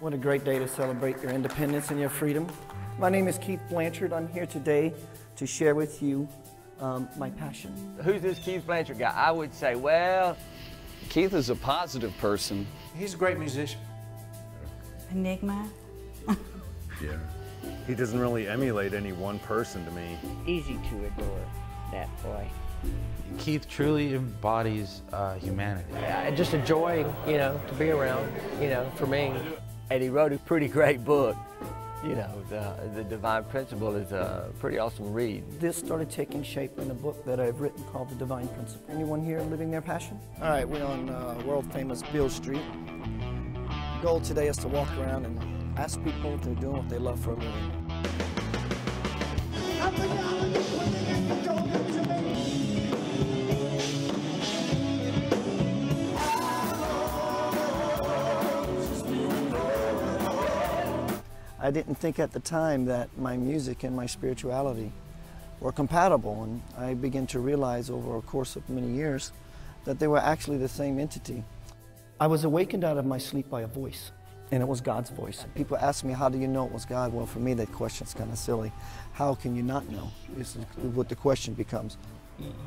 Speaker 2: What a great day to celebrate your independence and your freedom. My name is Keith Blanchard. I'm here today to share with you my passion.
Speaker 4: Who's this Keith Blanchard guy? I would say, well,
Speaker 5: Keith is a positive person.
Speaker 6: He's a great musician.
Speaker 7: Enigma.
Speaker 8: Yeah. He doesn't really emulate any one person to me.
Speaker 9: Easy to adore that boy.
Speaker 10: Keith truly embodies humanity.
Speaker 11: Just a joy, you know, to be around, you know, for me.
Speaker 4: and he wrote a pretty great book. You know, the Divine Principle is a pretty awesome read.
Speaker 2: This started taking shape in a book that I've written called The Divine Principle. Anyone here living their passion? All right, we're on world famous Beale Street. The goal today is to walk around and ask people if they're doing what they love for a living. I didn't think at the time that my music and my spirituality were compatible, and I began to realize over a course of many years that they were actually the same entity. I was awakened out of my sleep by a voice, and it was God's voice. People ask me, how do you know it was God? Well, for me, that question's kind of silly. How can you not know? This is what the question becomes.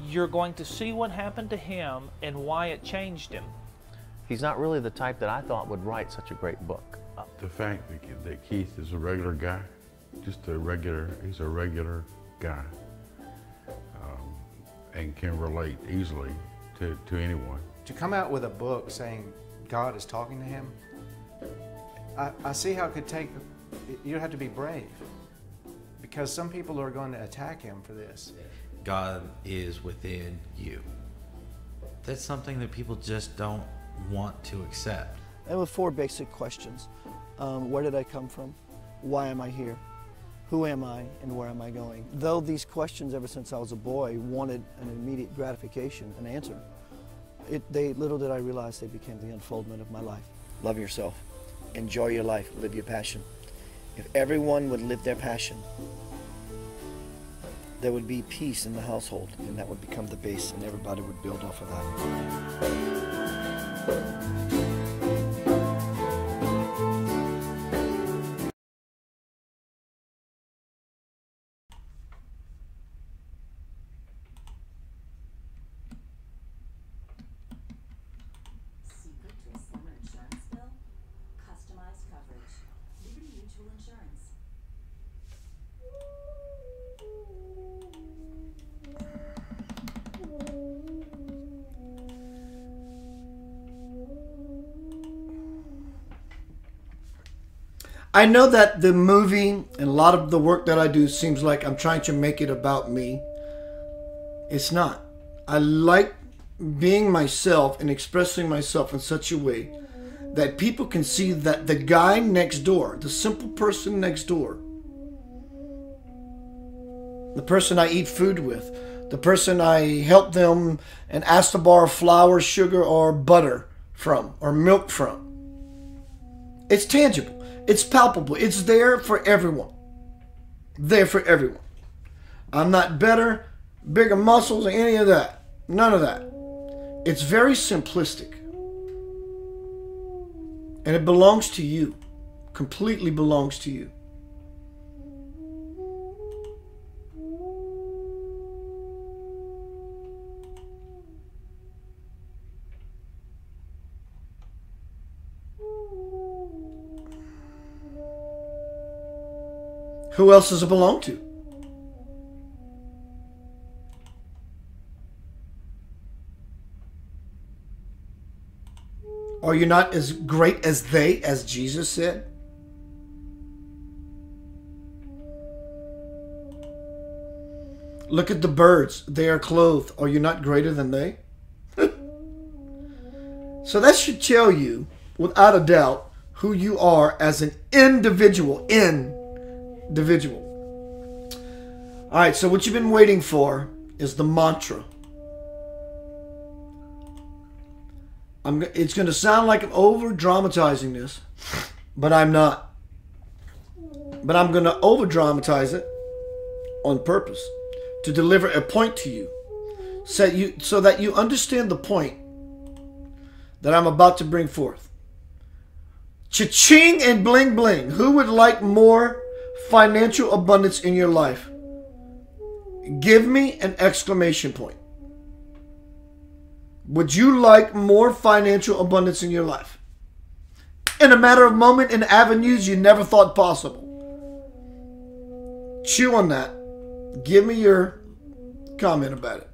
Speaker 12: You're going to see what happened to him and why it changed him.
Speaker 13: He's not really the type that I thought would write such a great book.
Speaker 14: The fact that Keith is a regular guy, he's a regular guy, and can relate easily to anyone.
Speaker 6: To come out with a book saying God is talking to him, I see how it could take, you have to be brave, because some people are going to attack him for this.
Speaker 10: God is within you. That's something that people just don't want to accept.
Speaker 2: There were 4 basic questions. Where did I come from? Why am I here? Who am I and where am I going? Though these questions ever since I was a boy wanted an immediate gratification, an answer, little did I realize they became the unfoldment of my life. Love yourself. Enjoy your life. Live your passion. If everyone would live their passion, there would be peace in the household, and that would become the base, and everybody would build off of that.
Speaker 3: I know that the movie and a lot of the work that I do seems like I'm trying to make it about me. It's not. I like being myself and expressing myself in such a way that people can see that the guy next door, the simple person next door, the person I eat food with, the person I help them and ask to borrow flour, sugar, or butter from, or milk from. It's tangible. It's palpable. It's there for everyone. There for everyone. I'm not better, bigger muscles, or any of that. None of that. It's very simplistic. And it belongs to you. Completely belongs to you. Who else does it belong to? Are you not as great as they, as Jesus said? Look at the birds. They are clothed. Are you not greater than they? So that should tell you, without a doubt, who you are as an individual. Individual. All right, so what you've been waiting for is the mantra. It's going to sound like I'm over-dramatizing this, but I'm not. But I'm going to over-dramatize it on purpose to deliver a point to you so that you understand the point that I'm about to bring forth. Cha-Ching and Bling Bling. Who would like more financial abundance in your life? Give me an exclamation point. Would you like more financial abundance in your life? In a matter of moment, in avenues you never thought possible. Chew on that. Give me your comment about it.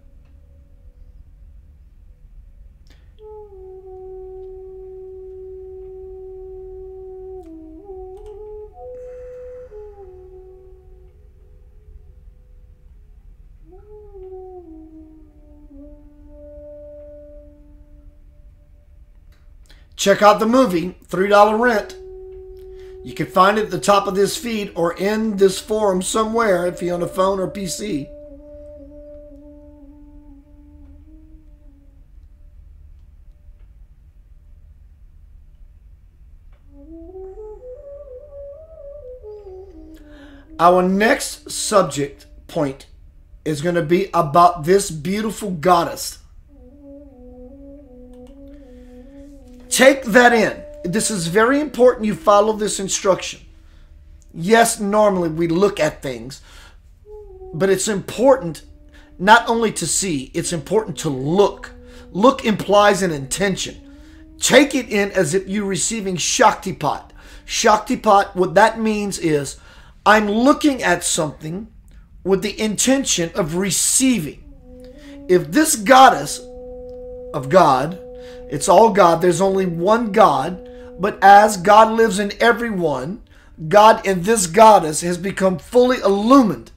Speaker 3: Check out the movie, $3 Rent. You can find it at the top of this feed or in this forum somewhere if you're on a phone or PC. Our next subject point is going to be about this beautiful goddess. Take that in. This is very important you follow this instruction. Yes, normally we look at things, but it's important not only to see, it's important to look. Look implies an intention. Take it in as if you're receiving Shaktipat. Shaktipat, what that means is I'm looking at something with the intention of receiving. If this goddess of God, it's all God, there's only one God, but as God lives in everyone, God in this goddess has become fully illumined.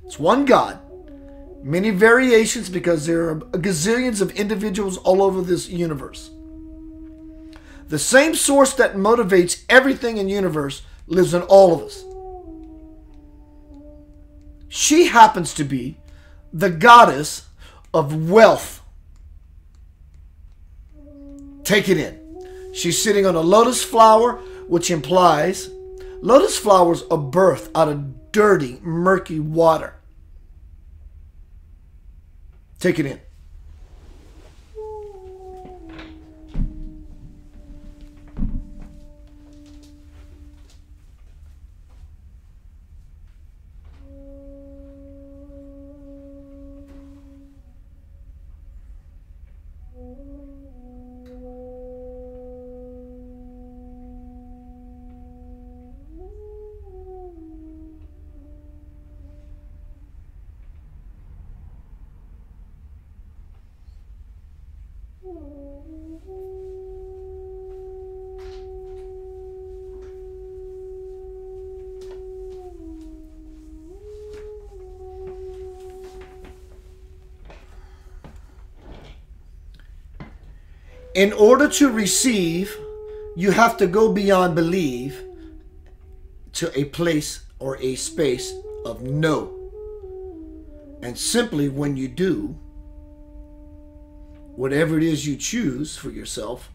Speaker 3: It's one God. Many variations because there are gazillions of individuals all over this universe. The same source that motivates everything in the universe lives in all of us. She happens to be the goddess of wealth. Take it in. She's sitting on a lotus flower, which implies lotus flowers are birthed out of dirty, murky water. Take it in. In order to receive, you have to go beyond believe to a place or a space of no. And simply when you do, whatever it is you choose for yourself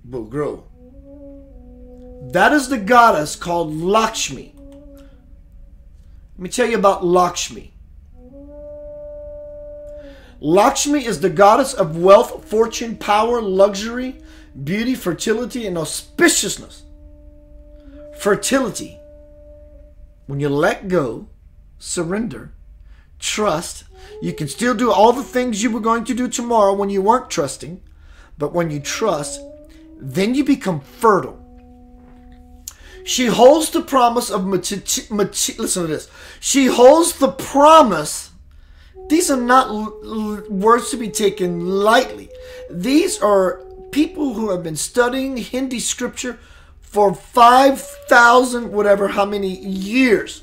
Speaker 3: will grow. That is the goddess called Lakshmi. Let me tell you about Lakshmi. Lakshmi is the goddess of wealth, fortune, power, luxury, beauty, fertility, and auspiciousness. Fertility. When you let go, surrender, trust, you can still do all the things you were going to do tomorrow when you weren't trusting, but when you trust, then you become fertile. She holds the promise of listen to this. She holds the promise. These are not words to be taken lightly. These are people who have been studying Hindi scripture for 5,000 whatever how many years.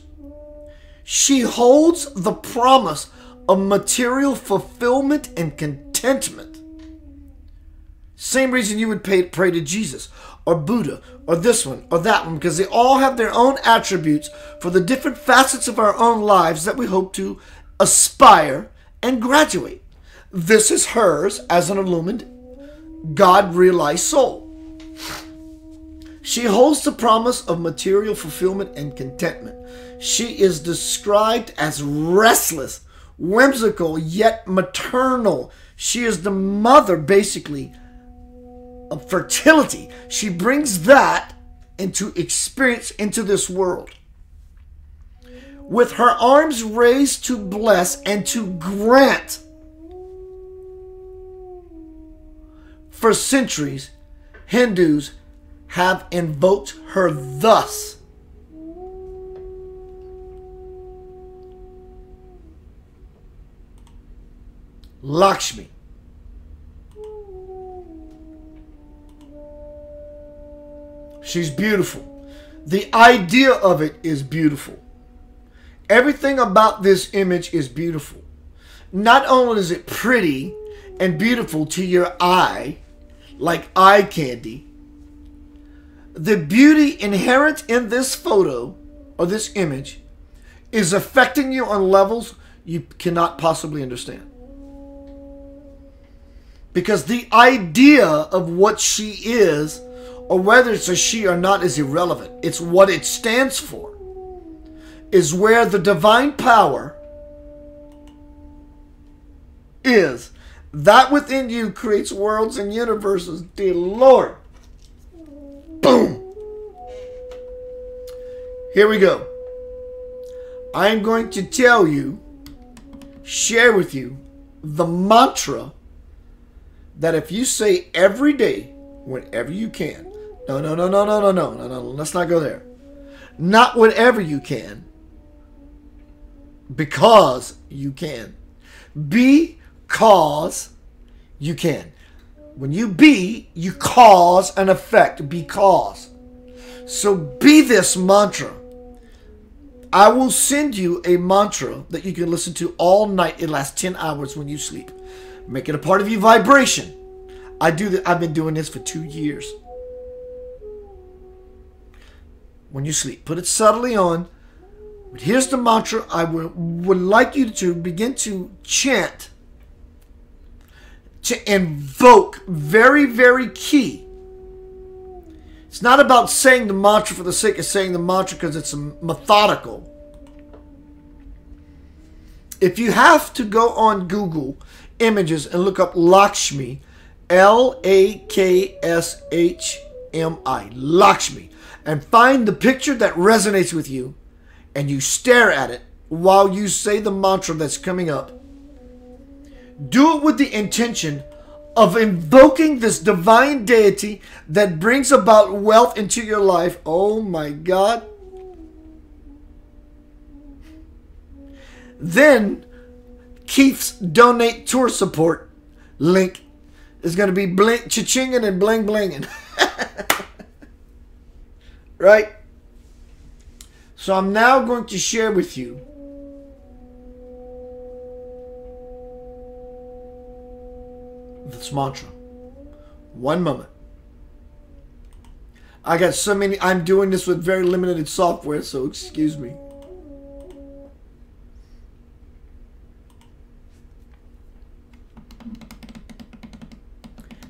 Speaker 3: She holds the promise of material fulfillment and contentment. Same reason you would pray to Jesus or Buddha or this one or that one, because they all have their own attributes for the different facets of our own lives that we hope to aspire and graduate. This is hers as an illumined, God-realized soul. She holds the promise of material fulfillment and contentment. She is described as restless, whimsical, yet maternal. She is the mother, basically, of fertility. She brings that into experience into this world. With her arms raised to bless and to grant. For centuries, Hindus have invoked her thus. Lakshmi. She's beautiful. The idea of it is beautiful. Everything about this image is beautiful. Not only is it pretty and beautiful to your eye, like eye candy, the beauty inherent in this photo or this image is affecting you on levels you cannot possibly understand. Because the idea of what she is, or whether it's a she or not, is irrelevant. It's what it stands for. Is where the divine power is. That within you creates worlds and universes, dear Lord. Boom. Here we go. I am going to tell you, share with you, the mantra that if you say every day, whenever you can. No. Let's not go there. Not whenever you can. Because you can. Because you can. When you be, you cause an effect. Because. So be this mantra. I will send you a mantra that you can listen to all night. It lasts 10 hours when you sleep. Make it a part of your vibration. I've been doing this for 2 years. When you sleep, put it subtly on. But here's the mantra I would like you to begin to chant, to invoke. Very, very key. It's not about saying the mantra for the sake of saying the mantra because it's methodical. If you have to go on Google Images and look up Lakshmi, L-A-K-S-H-M-I, Lakshmi, and find the picture that resonates with you, and you stare at it while you say the mantra that's coming up. Do it with the intention of invoking this divine deity that brings about wealth into your life. Oh my God. Then Keith's donate tour support link is going to be Bling, Cha-Chinging and Bling Blinging. Right? So I'm now going to share with you this mantra. One moment. I got so many. I'm doing this with very limited software, so excuse me.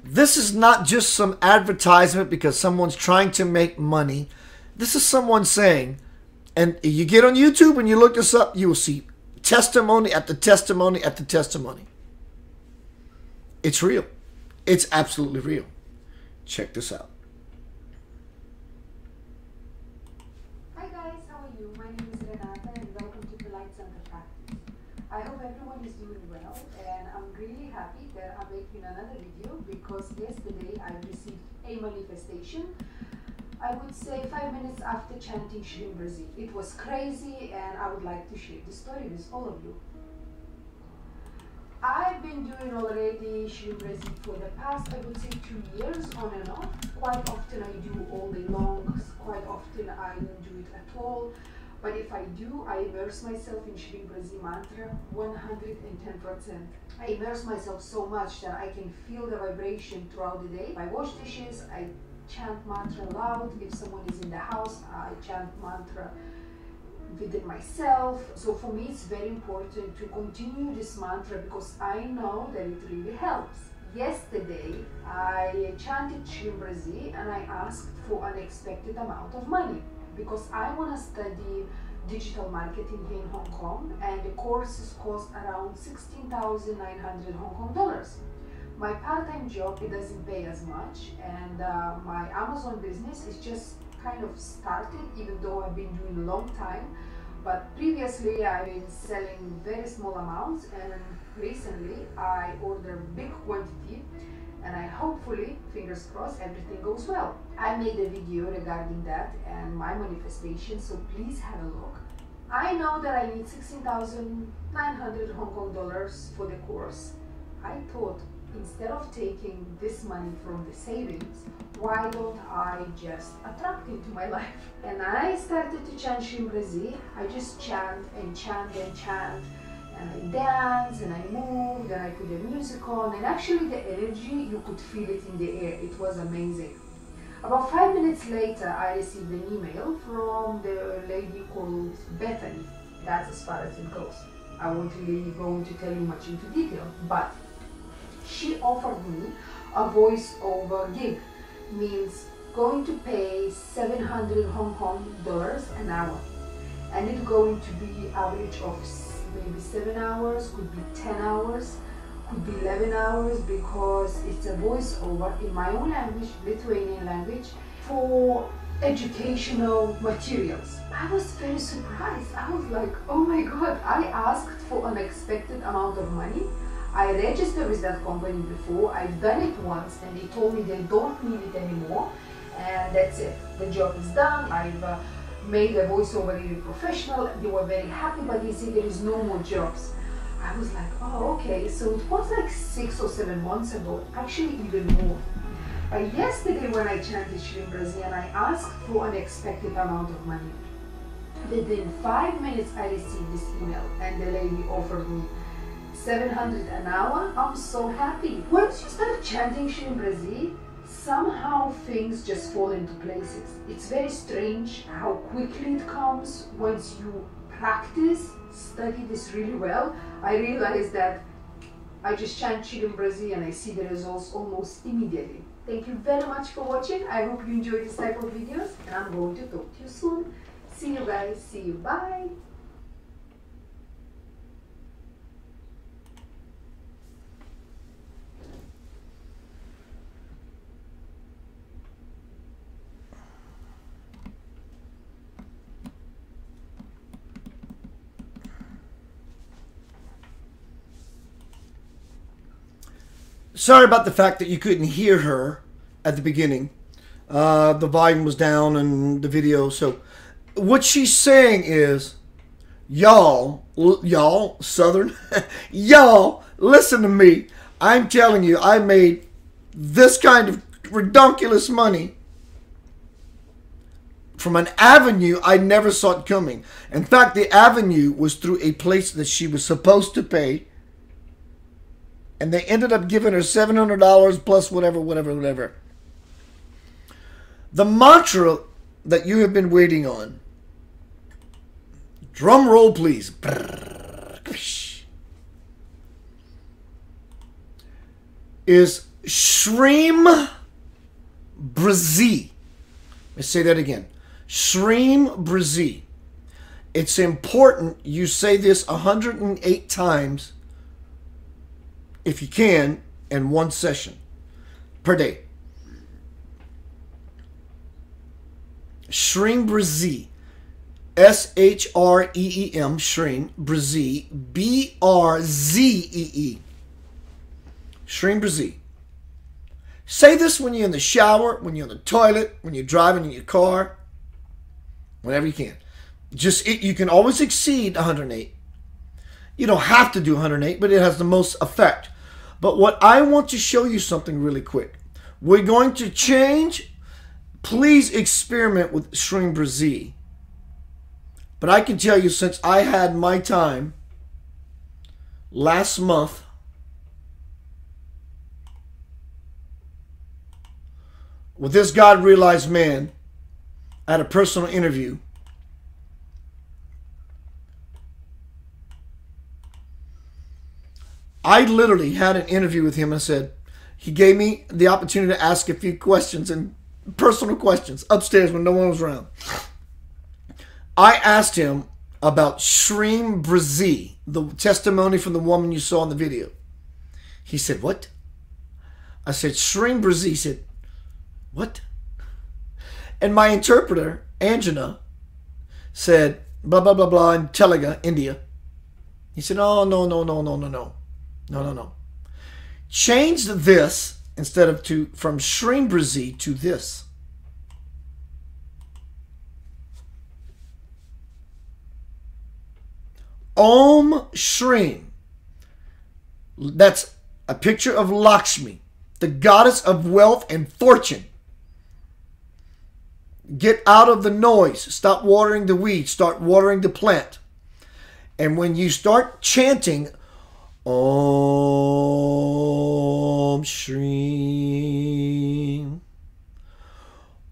Speaker 3: This is not just some advertisement because someone's trying to make money. This is someone saying, and you get on YouTube and you look this up, you will see testimony after testimony after testimony. It's real. It's absolutely real. Check this out.
Speaker 15: Hi guys, how are you? My name is YahNahVah and welcome to Polite Center Practice. I hope everyone is doing well, and I'm really happy that I'm making another video because yesterday I received a manifestation. I would say 5 minutes after chanting Shrim Brazil. It was crazy, and I would like to share the story with all of you. I've been doing already Shrim Brazil for the past, I would say, 2 years on and off. Quite often I do all day long, quite often I don't do it at all. But if I do, I immerse myself in Shrim Brazil mantra 110%. I immerse myself so much that I can feel the vibration throughout the day. I wash dishes, I chant mantra loud. If someone is in the house, I chant mantra within myself. So for me, it's very important to continue this mantra because I know that it really helps. Yesterday, I chanted Shrim Brazil and I asked for an unexpected amount of money because I want to study digital marketing here in Hong Kong, and the courses cost around 16,900 Hong Kong dollars. My part-time job, it doesn't pay as much, and my Amazon business is just kind of started, even though I've been doing a long time. But previously I've been selling very small amounts, and recently I ordered big quantity, and I hopefully, fingers crossed, everything goes well. I made a video regarding that and my manifestation, so please have a look. I know that I need 16,900 Hong Kong dollars for the course. I thought, instead of taking this money from the savings, why don't I just attract it into my life? And I started to chant Shrim Brazil. I just chant and chant and chant, and I dance and I moved and I put the music on, and actually the energy, you could feel it in the air. It was amazing. About 5 minutes later, I received an email from the lady called Bethany. That's as far as it goes. I won't really go into tell you much into detail, but she offered me a voice-over gig, means going to pay 700 Hong Kong dollars an hour, and it's going to be average of maybe 7 hours, could be 10 hours, could be 11 hours, because it's a voice-over in my own language, Lithuanian language, for educational materials. I was very surprised. I was like, oh my god, I asked for an unexpected amount of money. I registered with that company before, I've done it once, and they told me they don't need it anymore, and that's it. The job is done. I've made a voiceover really professional. They were very happy, but they said there is no more jobs. I was like, oh, okay. So it was like 6 or 7 months ago, actually even more. But yesterday when I chanted Shrim Brazil and I asked for an unexpected amount of money, within 5 minutes I received this email, and the lady offered me 700 an hour. I'm so happy. Once you start chanting Shrim Brazil, somehow things just fall into places. It's very strange how quickly it comes once you practice, study this really well. I realized that I just chant Shrim Brazil and I see the results almost immediately. Thank you very much for watching. I hope you enjoy this type of videos, and I'm going to talk to you soon. See you guys. See you. Bye.
Speaker 3: Sorry about the fact that you couldn't hear her at the beginning. The volume was down in the video. So what she's saying is, y'all, Southern, y'all, listen to me. I'm telling you, I made this kind of redonkulous money from an avenue I never saw it coming. In fact, the avenue was through a place that she was supposed to pay, and they ended up giving her $700 plus whatever. The mantra that you have been waiting on, drum roll please, is Shrim Brazil. Let's say that again. Shrim Brazil. It's important you say this 108 times, if you can, in one session per day. Shrim Brazil. S-H-R-E-E-M. Shrim Brazil. B-R-Z-E-E. Shrim Brazil. Say this when you're in the shower, when you're in the toilet, when you're driving in your car, whenever you can. You can always exceed 108. You don't have to do 108, but it has the most effect. But what I want to show you something really quick. We're going to change. Please experiment with Shrim Brazil. But I can tell you, since I had my time last month, with this God realized man at a personal interview, I literally had an interview with him and said, he gave me the opportunity to ask a few questions, and personal questions upstairs when no one was around. I asked him about Shrim Brazil, the testimony from the woman you saw in the video. He said, what? I said, Shrim Brazil. He said, what? And my interpreter, Anjana, said, blah, blah, blah, blah, in Telugu, India. He said, oh, no. Change this instead of from Shrim Brazil to this. Om Shrim. That's a picture of Lakshmi, the goddess of wealth and fortune. Get out of the noise. Stop watering the weeds. Start watering the plant. And when you start chanting Om Shrim,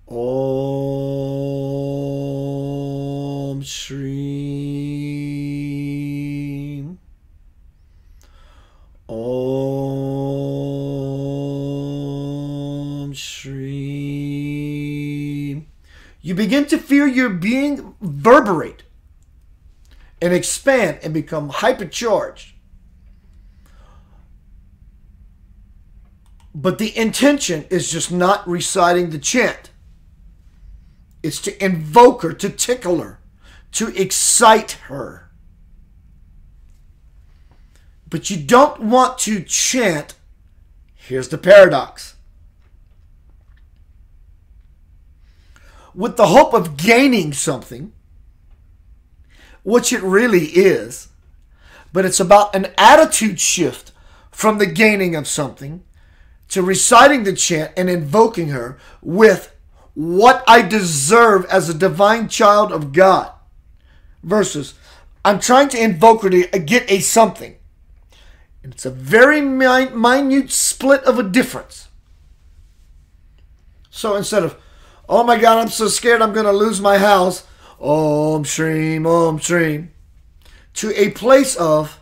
Speaker 3: Om Shrim, Om Shrim, you begin to feel your being vibrate and expand and become hypercharged. But the intention is just not reciting the chant. It's to invoke her, to tickle her, to excite her. But you don't want to chant. Here's the paradox. With the hope of gaining something, which it really is, but it's about an attitude shift from the gaining of something to reciting the chant and invoking her with what I deserve as a divine child of God, versus I'm trying to invoke her to get a something. And it's a very minute split of a difference. So instead of, oh my God, I'm so scared I'm going to lose my house, Om Shrim, to a place of,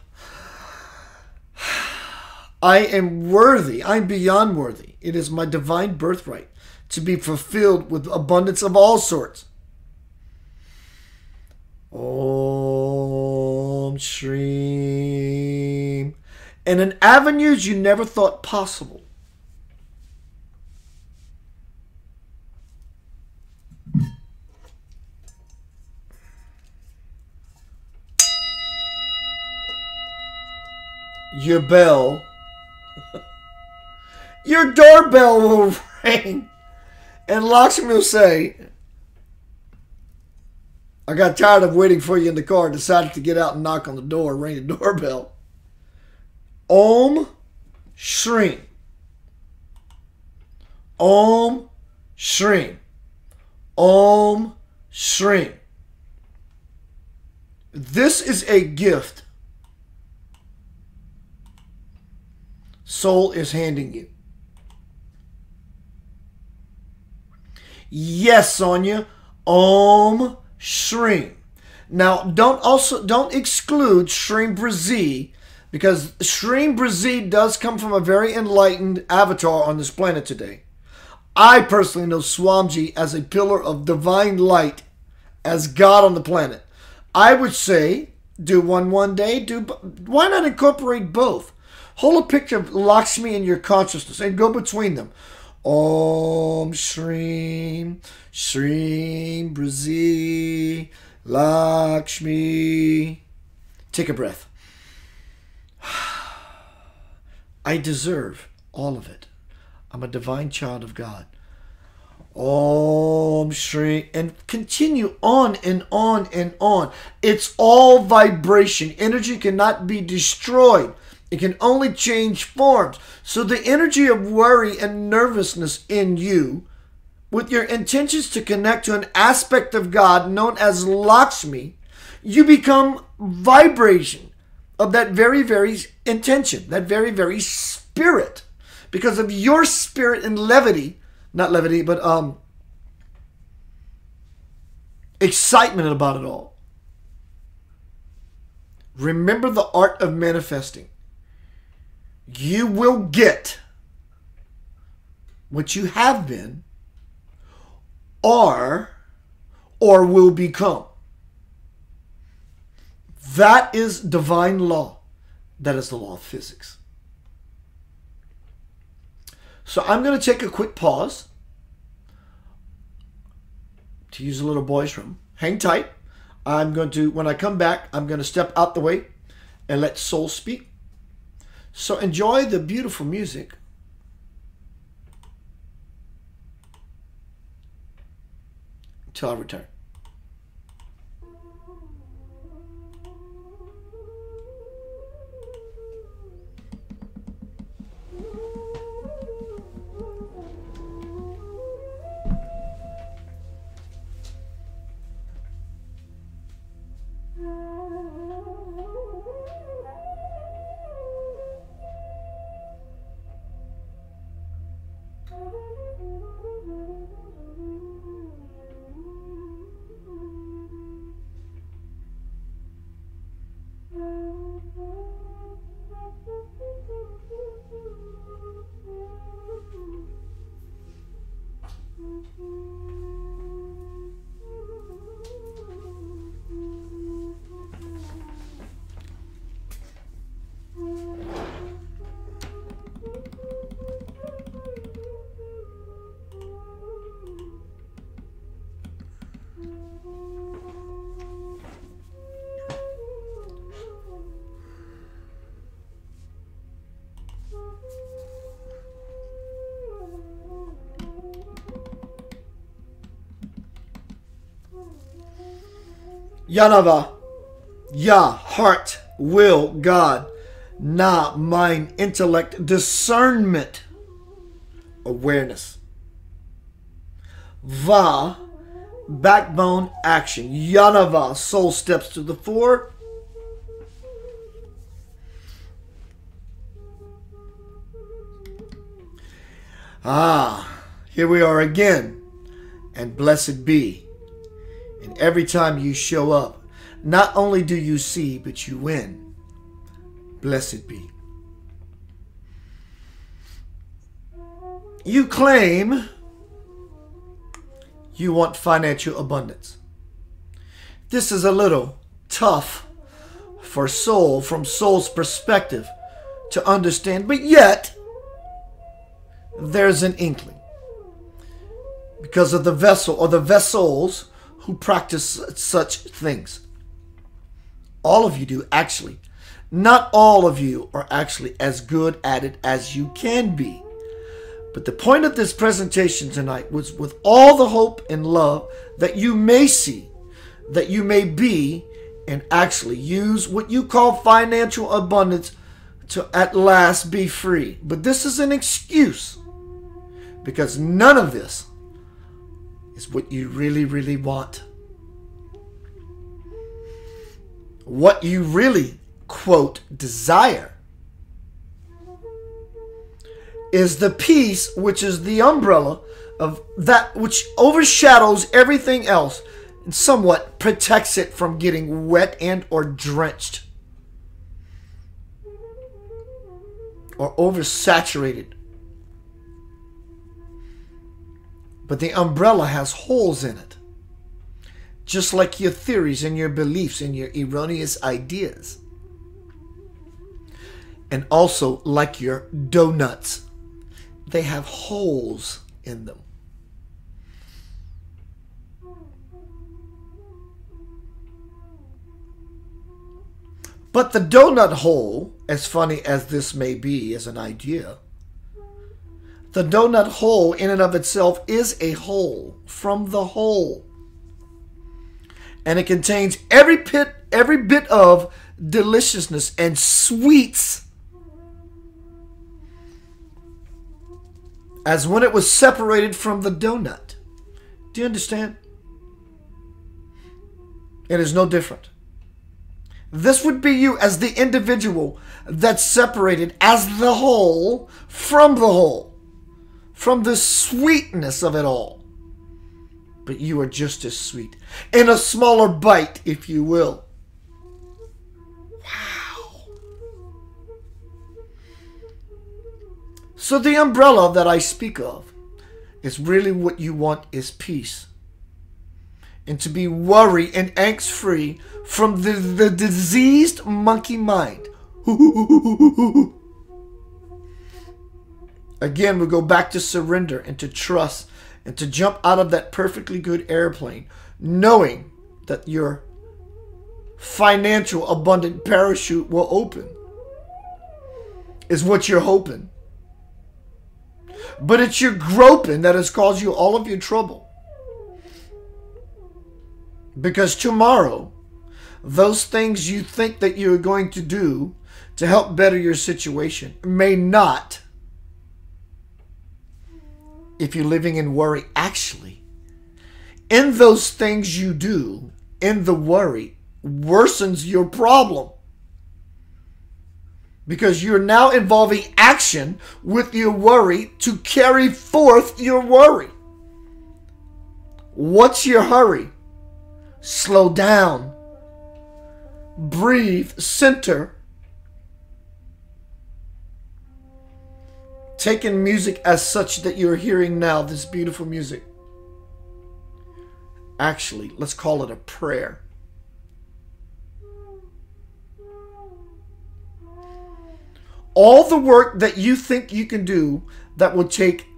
Speaker 3: I am worthy. I'm beyond worthy. It is my divine birthright to be fulfilled with abundance of all sorts. Om Shrim. And in avenues you never thought possible. Your bell, your doorbell will ring, and Lakshmi will say, I got tired of waiting for you in the car and decided to get out and knock on the door, ring the doorbell. Om Shrim. Om Shrim. Om Shrim. This is a gift Soul is handing you. Yes, Sonia. Om Shrim. Now, don't exclude Shrim Brazil, because Shrim Brazil does come from a very enlightened avatar on this planet today. I personally know Swamiji as a pillar of divine light, as God on the planet. I would say, do one day, why not incorporate both? Hold a picture of Lakshmi in your consciousness and go between them. Om Shrim, Shrim Brazil, Lakshmi. Take a breath. I deserve all of it. I'm a divine child of God. Om Shri, and continue on and on and on. It's all vibration. Energy cannot be destroyed. It can only change forms. So the energy of worry and nervousness in you, with your intentions to connect to an aspect of God known as Lakshmi, you become vibration of that very, very intention, that very, very spirit. Because of your spirit and levity, not levity, but excitement about it all. Remember the art of manifesting. You will get what you have been or will become. That is divine law. That is the law of physics. So I'm going to take a quick pause to use a little boy's room. Hang tight. When I come back, I'm going to step out the way and let soul speak. So enjoy the beautiful music. Until I return. YahNahVah, Yah, heart, will, God, Nah, mind, intellect, discernment, awareness. Va, backbone, action. YahNahVah, soul steps to the fore. Here we are again. And blessed be. And every time you show up, not only do you see, but you win. Blessed be. You claim you want financial abundance. This is a little tough for soul, from soul's perspective, to understand, but yet there's an inkling. Because of the vessel or the vessels who practice such things. All of you do, actually. Not all of you are actually as good at it as you can be. But the point of this presentation tonight was with all the hope and love that you may see, that you may be, and actually use what you call financial abundance to at last be free. But this is an excuse, because none of this is what you really, really want. What you really, quote, desire is the peace, which is the umbrella of that which overshadows everything else and somewhat protects it from getting wet and or drenched or oversaturated. But the umbrella has holes in it, just like your theories and your beliefs and your erroneous ideas. And also like your donuts, they have holes in them. But the donut hole, as funny as this may be as an idea, The donut hole in and of itself is a hole from the hole. And it contains every bit of deliciousness and sweets as when it was separated from the donut. Do you understand? It is no different. This would be you as the individual that's separated as the whole, from the sweetness of it all. But you are just as sweet, in a smaller bite, if you will. Wow. So the umbrella that I speak of is really what you want is peace. And to be worry and angst free from the diseased monkey mind. Again, we go back to surrender and to trust and to jump out of that perfectly good airplane, knowing that your financial abundant parachute will open, is what you're hoping. But it's your groping that has caused you all of your trouble. Because tomorrow, those things you think that you're going to do to help better your situation may not, if you're living in worry. Actually, in those things you do, in the worry, worsens your problem. Because you're now involving action with your worry to carry forth your worry. What's your hurry? Slow down. Breathe. Center. Taking music as such that you're hearing now, this beautiful music. Actually, let's call it a prayer. All the work that you think you can do that will take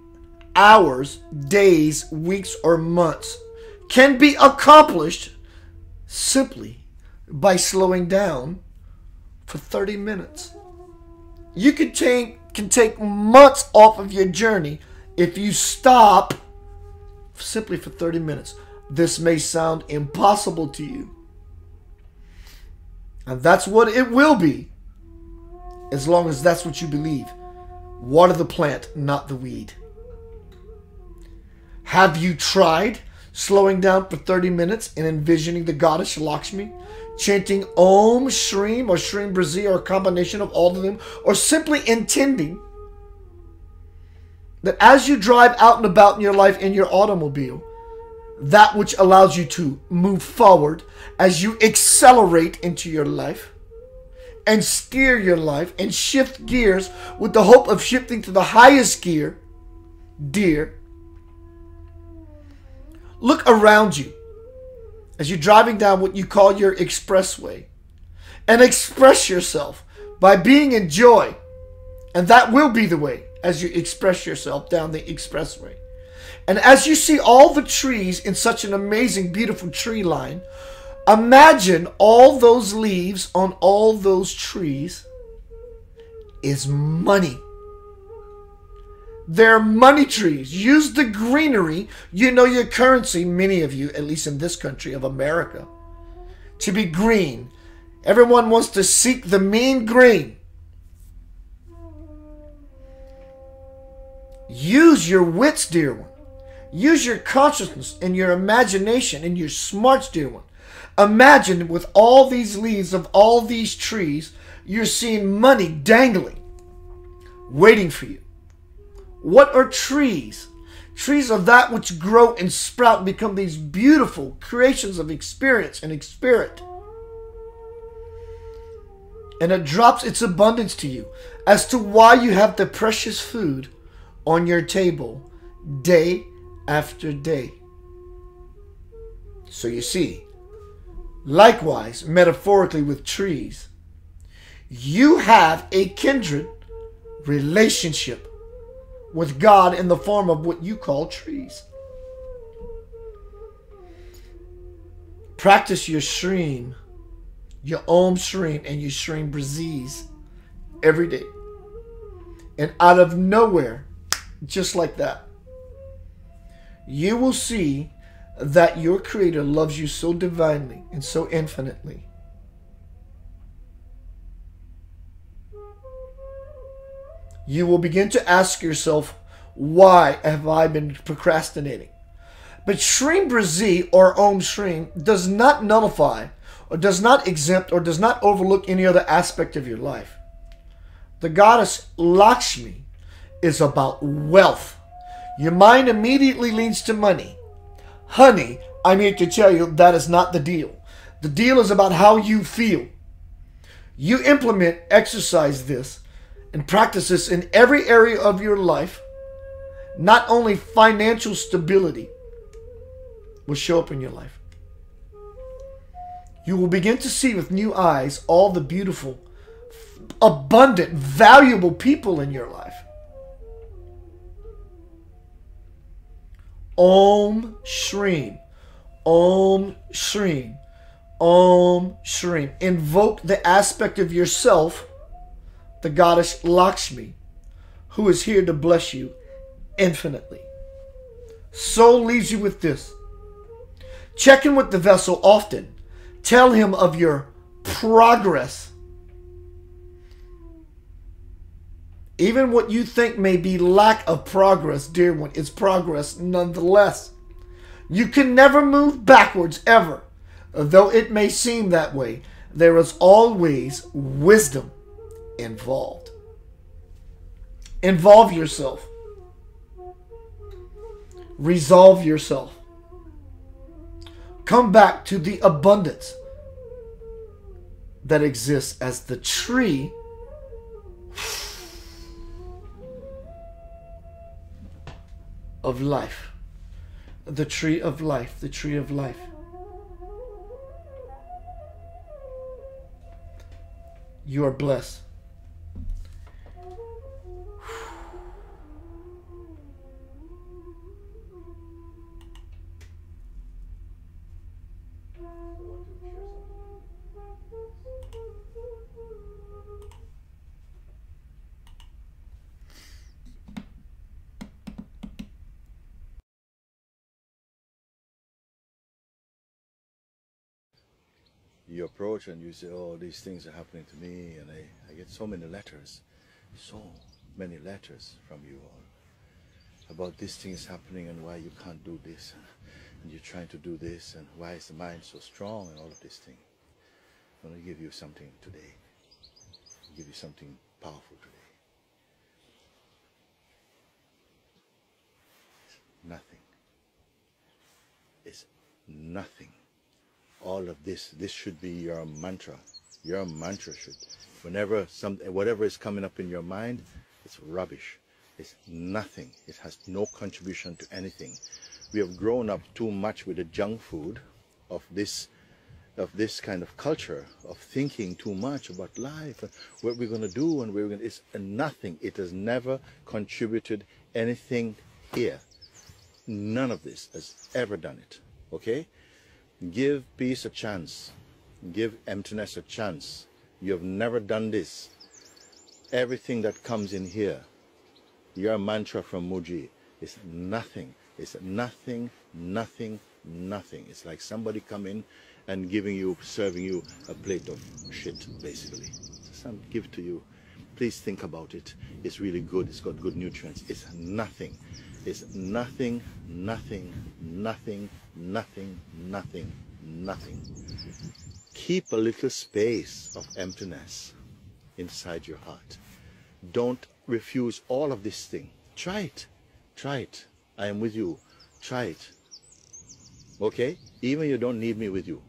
Speaker 3: hours, days, weeks, or months can be accomplished simply by slowing down for 30 minutes. You can take months off of your journey if you stop simply for 30 minutes. This may sound impossible to you. And that's what it will be, as long as that's what you believe. Water the plant, not the weed. Have you tried slowing down for 30 minutes and envisioning the goddess Lakshmi, chanting Om, Shreem, or Shreem Brazi, or a combination of all of them, or simply intending that as you drive out and about in your life in your automobile, that which allows you to move forward as you accelerate into your life and steer your life and shift gears with the hope of shifting to the highest gear, dear. Look around you as you're driving down what you call your expressway and express yourself by being in joy. And that will be the way as you express yourself down the expressway. And as you see all the trees in such an amazing, beautiful tree line, imagine all those leaves on all those trees is money. They're money trees. Use the greenery, you know your currency, many of you, at least in this country of America, to be green. Everyone wants to seek the mean green. Use your wits, dear one. Use your consciousness and your imagination and your smarts, dear one. Imagine with all these leaves of all these trees, you're seeing money dangling, waiting for you. What are trees? Trees are that which grow and sprout and become these beautiful creations of experience and spirit. And it drops its abundance to you as to why you have the precious food on your table day after day. So you see, likewise, metaphorically with trees, you have a kindred relationship with God in the form of what you call trees. Practice your Shreem, your Om Shreem, and your Shreem Braziz every day. And out of nowhere, just like that. You will see that your Creator loves you so divinely and so infinitely. You will begin to ask yourself, why have I been procrastinating? But Shrim Brazi, or Om Shrim, does not nullify, or does not exempt, or does not overlook any other aspect of your life. The goddess Lakshmi is about wealth. Your mind immediately leads to money. Honey, I'm here to tell you that is not the deal. The deal is about how you feel. You implement, exercise this, and practice this in every area of your life. Not only financial stability will show up in your life. You will begin to see with new eyes all the beautiful, abundant, valuable people in your life. Om Shrim, Om Shrim, Om Shrim. Invoke the aspect of yourself, the goddess Lakshmi, who is here to bless you infinitely. Soul leaves you with this. Check in with the vessel often. Tell him of your progress. Even what you think may be lack of progress, dear one, is progress nonetheless. You can never move backwards ever. Though it may seem that way, there is always wisdom involved. Involve yourself. Resolve yourself. Come back to the abundance that exists as the tree of life. The tree of life. The tree of life. You are blessed.
Speaker 16: You approach and you say, oh, these things are happening to me, and I get so many letters from you all about these things happening and why you can't do this, and you're trying to do this, and why is the mind so strong, and all of these things. I want to give you something today. Give you something powerful today. It's nothing. It's nothing. All of this should be your mantra. Your mantra should, whatever is coming up in your mind, it's rubbish. It's nothing. It has no contribution to anything. We have grown up too much with the junk food of this kind of culture, of thinking too much about life and what we're going to do and it's nothing. It has never contributed anything here. None of this has ever done it. Okay? Give peace a chance. Give emptiness a chance. You have never done this. Everything that comes in here, your mantra from Muji, is nothing. It's nothing, nothing, nothing. It's like somebody coming and serving you a plate of shit, basically. Some give to you. Please think about it. It's really good. It's got good nutrients. It's nothing. It's nothing, nothing, nothing, nothing, nothing, nothing. Keep a little space of emptiness inside your heart. Don't refuse all of this thing. Try it. Try it. I am with you. Try it. Okay? Even you don't need me with you.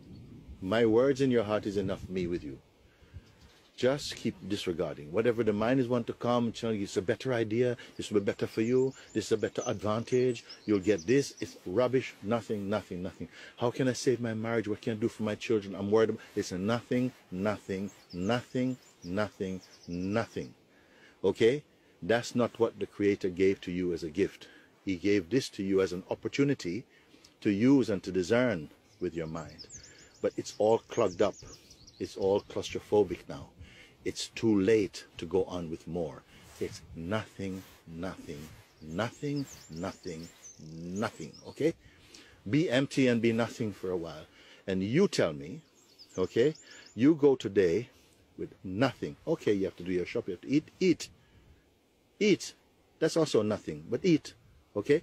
Speaker 16: My words in your heart is enough, me with you. Just keep disregarding. Whatever the mind is want to come, tell you it's a better idea, this will be better for you, this is a better advantage, you'll get this. It's rubbish, nothing, nothing, nothing. How can I save my marriage? What can I do for my children? I'm worried about it's a nothing, nothing, nothing, nothing, nothing. Okay? That's not what the Creator gave to you as a gift. He gave this to you as an opportunity to use and to discern with your mind. But it's all clogged up. It's all claustrophobic now. It's too late to go on with more. It's nothing, nothing, Nothing, nothing, nothing, okay? Be empty and be nothing for a while. And you tell me, okay, you go today with nothing. Okay, you have to do your shop, you have to eat, eat. Eat. That's also nothing, but eat, okay?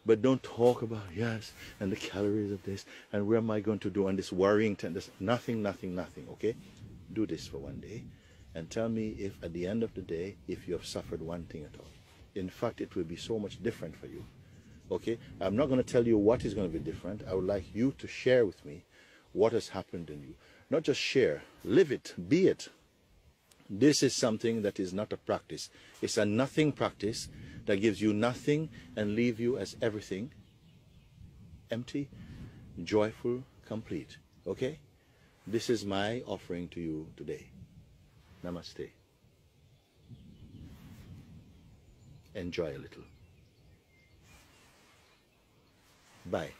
Speaker 16: But don't talk about, yes, and the calories of this, and where am I going to do, and this worrying, this, nothing, nothing, nothing, okay? Do this for one day, and tell me if at the end of the day, if you have suffered one thing at all. In fact, it will be so much different for you, okay? I'm not going to tell you what is going to be different. I would like you to share with me what has happened in you. Not just share, live it, be it. This is something that is not a practice. It's a nothing practice that gives you nothing and leave you as everything, empty, joyful, complete. Okay? This is my offering to you today. Namaste. Enjoy a little. Bye.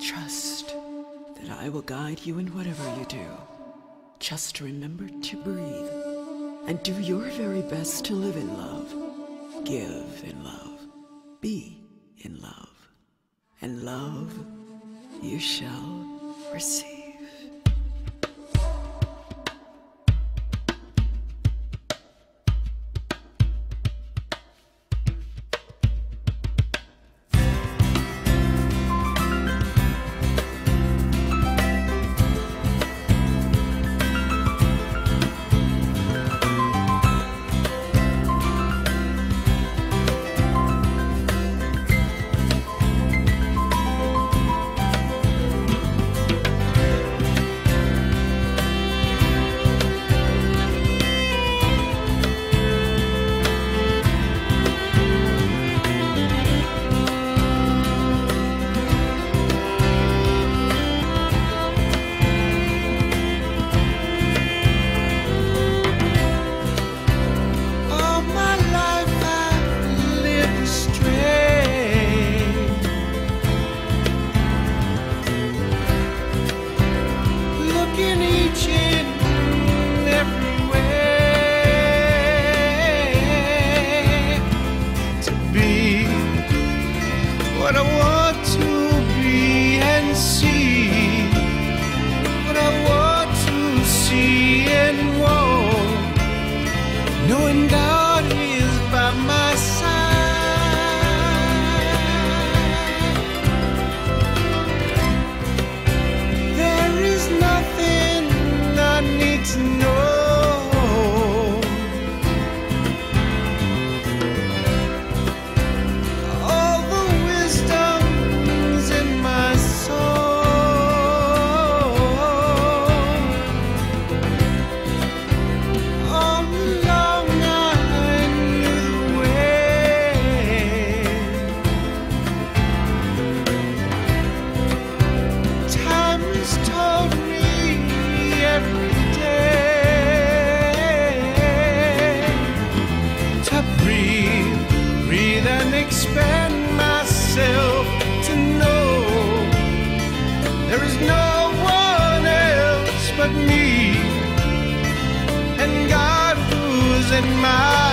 Speaker 17: Trust that I will guide you in whatever you do. Just remember to breathe and do your very best to live in love, give in love, be in love, and love you shall receive.
Speaker 18: What I want to be and see, what I want to see and want, knowing God is by my side. There is nothing I need to know. Expand myself to know there is no one else but me and God who's in my